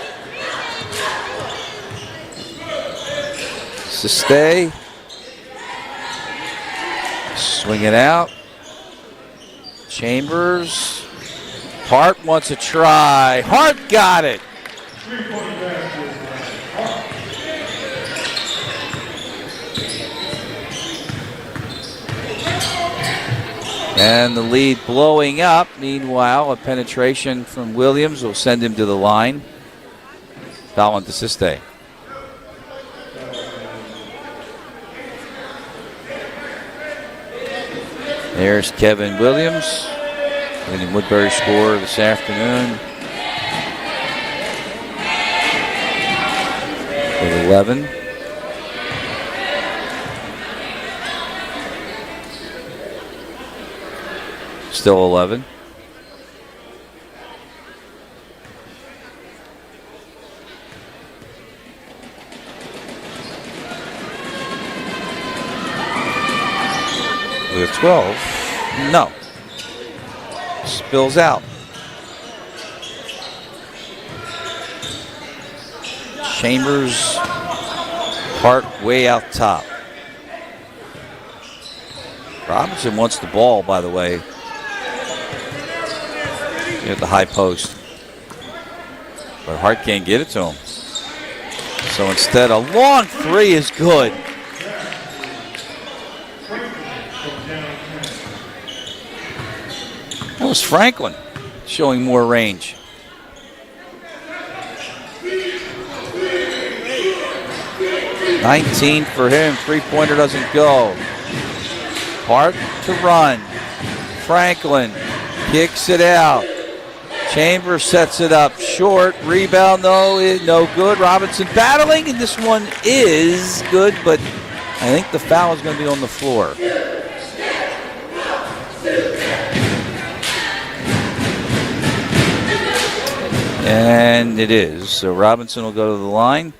D: DeCiste. Swing it out. Chambers. Hart wants a try. Hart got it. And the lead blowing up. Meanwhile, a penetration from Williams will send him to the line. Foul on DeCiste. There's Kevin Williams, leading Woodbury scorer this afternoon with 11. Still 11. With 12. No. Spills out. Chambers, Hart way out top. Robinson wants the ball, by the way, at the high post. But Hart can't get it to him. So instead, a long three is good. That was Franklin showing more range. $19 for him. Three-pointer doesn't go. Hart to run. Franklin kicks it out. Chambers sets it up short. Rebound, though, no good. Robinson battling, and this one is good, but I think the foul is going to be on the floor. And it is. So Robinson will go to the line.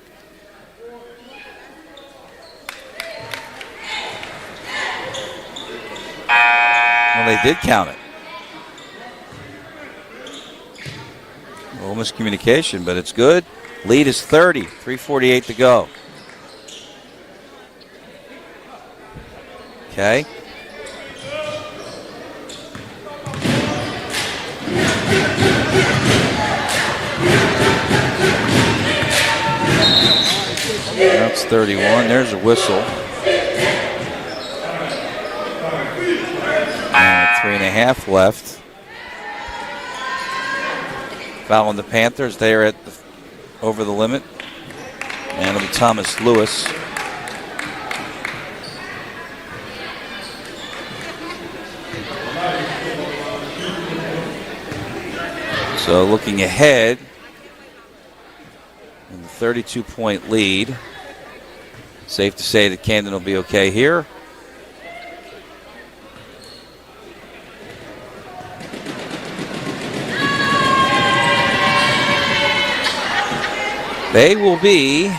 D: Well, they did count it. A little miscommunication, but it's good. Lead is 30. 3:48 to go. Okay. That's 31. There's a whistle. And 3.5 left. Foul on the Panthers. They are at over the limit. And it'll be Thomas Lewis. So looking ahead, in the 32-point lead. Safe to say that Camden will be okay here. They will be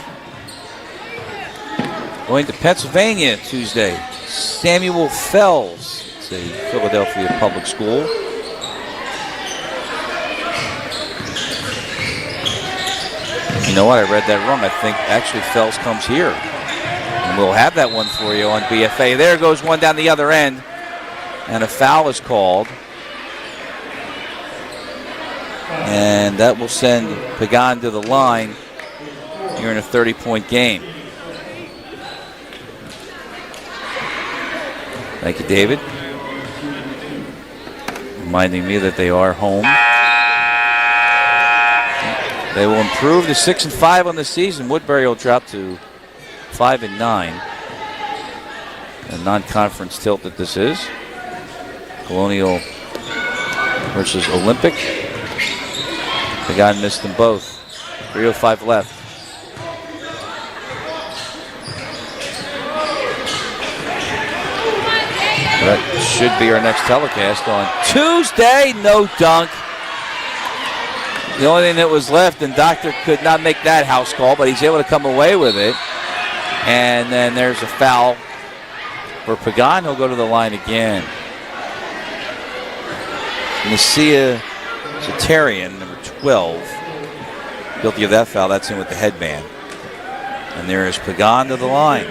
D: going to Pennsylvania Tuesday. Samuel Fells. It's a Philadelphia public school. You know what? I read that wrong. I think actually Fells comes here. And we'll have that one for you on BFA. There goes one down the other end. And a foul is called. And that will send Pagan to the line here in a 30-point game. Thank you, David. Reminding me that they are home. They will improve to 6-5 on the season. Woodbury will drop to 5-9. A non-conference tilt that this is. Colonial versus Olympic. Pagan missed them both. 3:05 left. That should be our next telecast on Tuesday. No dunk. The only thing that was left, and Doctor could not make that house call, but he's able to come away with it. And then there's a foul for Pagan. He'll go to the line again. Nasia Zatarian, number 12, guilty of that foul. That's in with the headband. And there is Pagan to the line.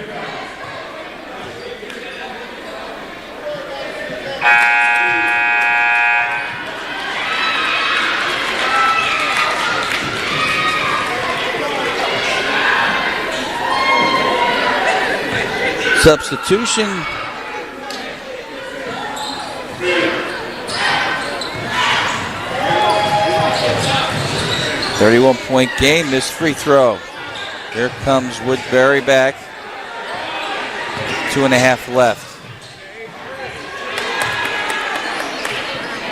D: Substitution. .31-point game, missed free throw. Here comes Woodbury back. 2.5 left.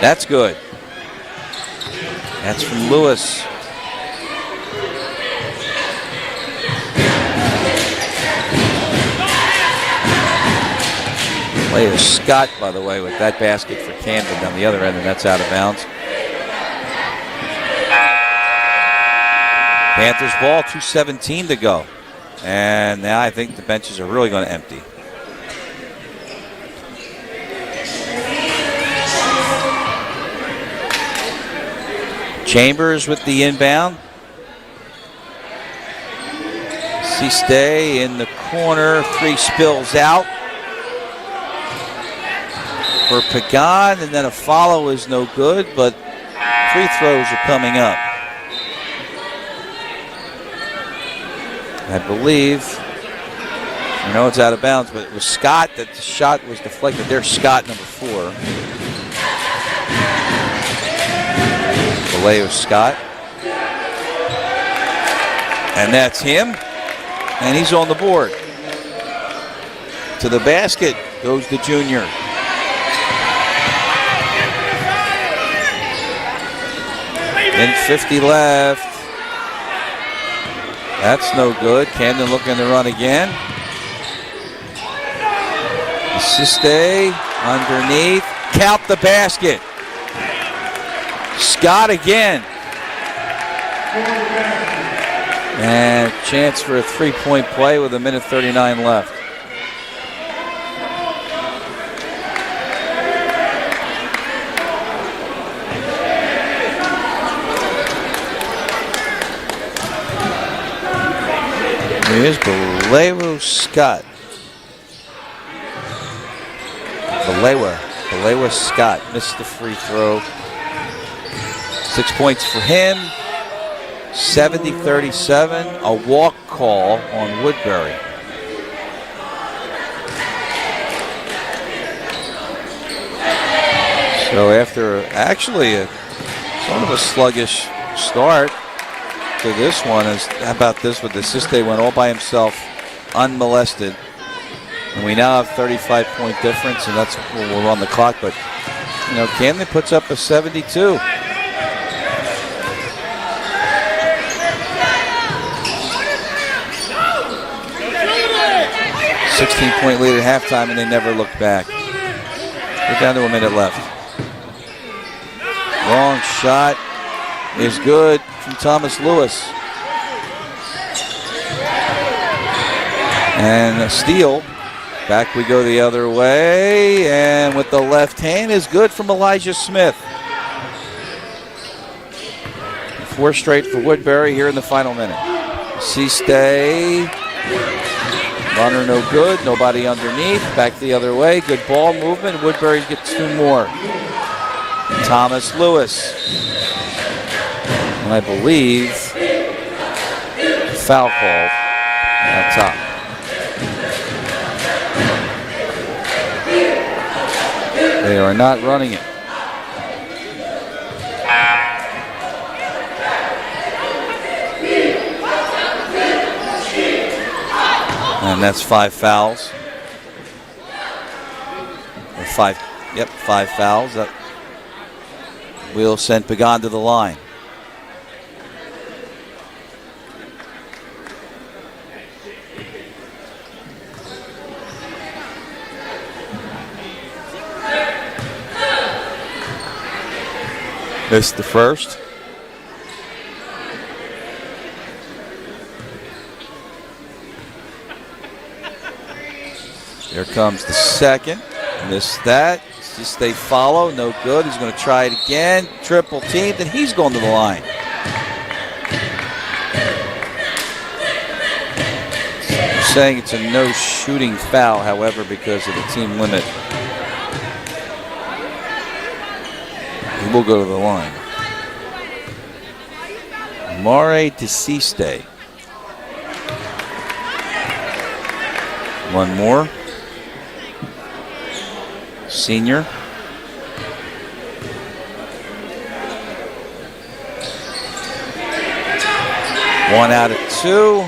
D: That's good. That's from Lewis. Player Scott, by the way, with that basket for Camden on the other end, and that's out of bounds. Panthers ball, 2:17 to go. And now I think the benches are really going to empty. Chambers with the inbound. Stay in the corner, 3 spills out for Pagan, and then a follow is no good, but free throws are coming up. I believe, I know it's out of bounds, but it was Scott that the shot was deflected. There's Scott, number 4. Vallejo Scott. And that's him. And he's on the board. To the basket goes the junior. And 50 left. That's no good. Camden looking to run again. Assiste underneath. Count the basket. Scott again. And chance for a 3-point play with 1:39 left. Here's Vallejo Scott. Vallejo Scott missed the free throw. 6 points for him. 70-37. A walk call on Woodbury. So after actually a sort of a sluggish start to this one, is how about this with the Assiste went all by himself, unmolested. And we now have 35-point difference, and that's when we'll run the clock. But, you know, Camden puts up a 72. 16-point lead at halftime, and they never looked back. We're down to a minute left. Long shot is good from Thomas Lewis. And a steal. Back we go the other way, and with the left hand is good from Elijah Smith. 4 straight for Woodbury here in the final minute. C-Stay. Runner no good, nobody underneath. Back the other way, good ball movement. Woodbury gets 2 more. Thomas Lewis. And I believe foul called on top. They are not running it. And that's 5 fouls. Or 5 fouls. That will send Pagan to the line. Missed the first. Here comes the second. Missed that. Just they follow. No good. He's going to try it again. Triple teamed, and he's going to the line. They're saying it's a no shooting foul, however, because of the team limit. He will go to the line. Mare DeCiste. One more. Senior. One out of 2.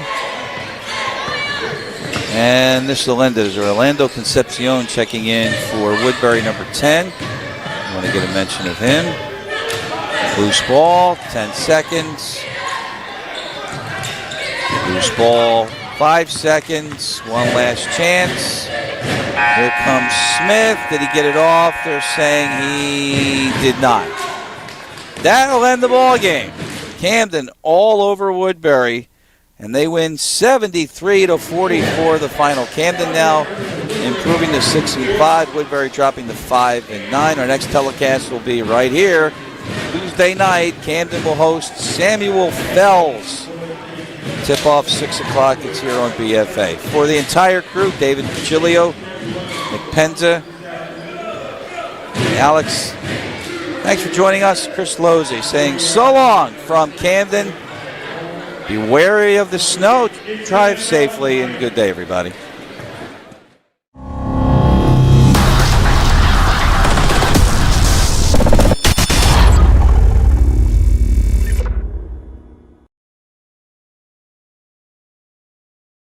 D: And this will end it as Orlando Concepcion checking in for Woodbury number 10. I want to get a mention of him. Loose ball, 10 seconds. Loose ball, 5 seconds. One last chance. Here comes Smith. Did he get it off? They're saying he did not. That'll end the ball game. Camden all over Woodbury, and they win 73-44 the final. Camden now improving to 6-5. Woodbury dropping to 5-9. Our next telecast will be right here Tuesday night. Camden will host Samuel Fells. Tip-off 6 o'clock. It's here on BFA. For the entire crew, David Pachilio, Nick Penza, Alex, thanks for joining us. Chris Lozzi saying so long from Camden. Be wary of the snow. Drive safely, and good day, everybody.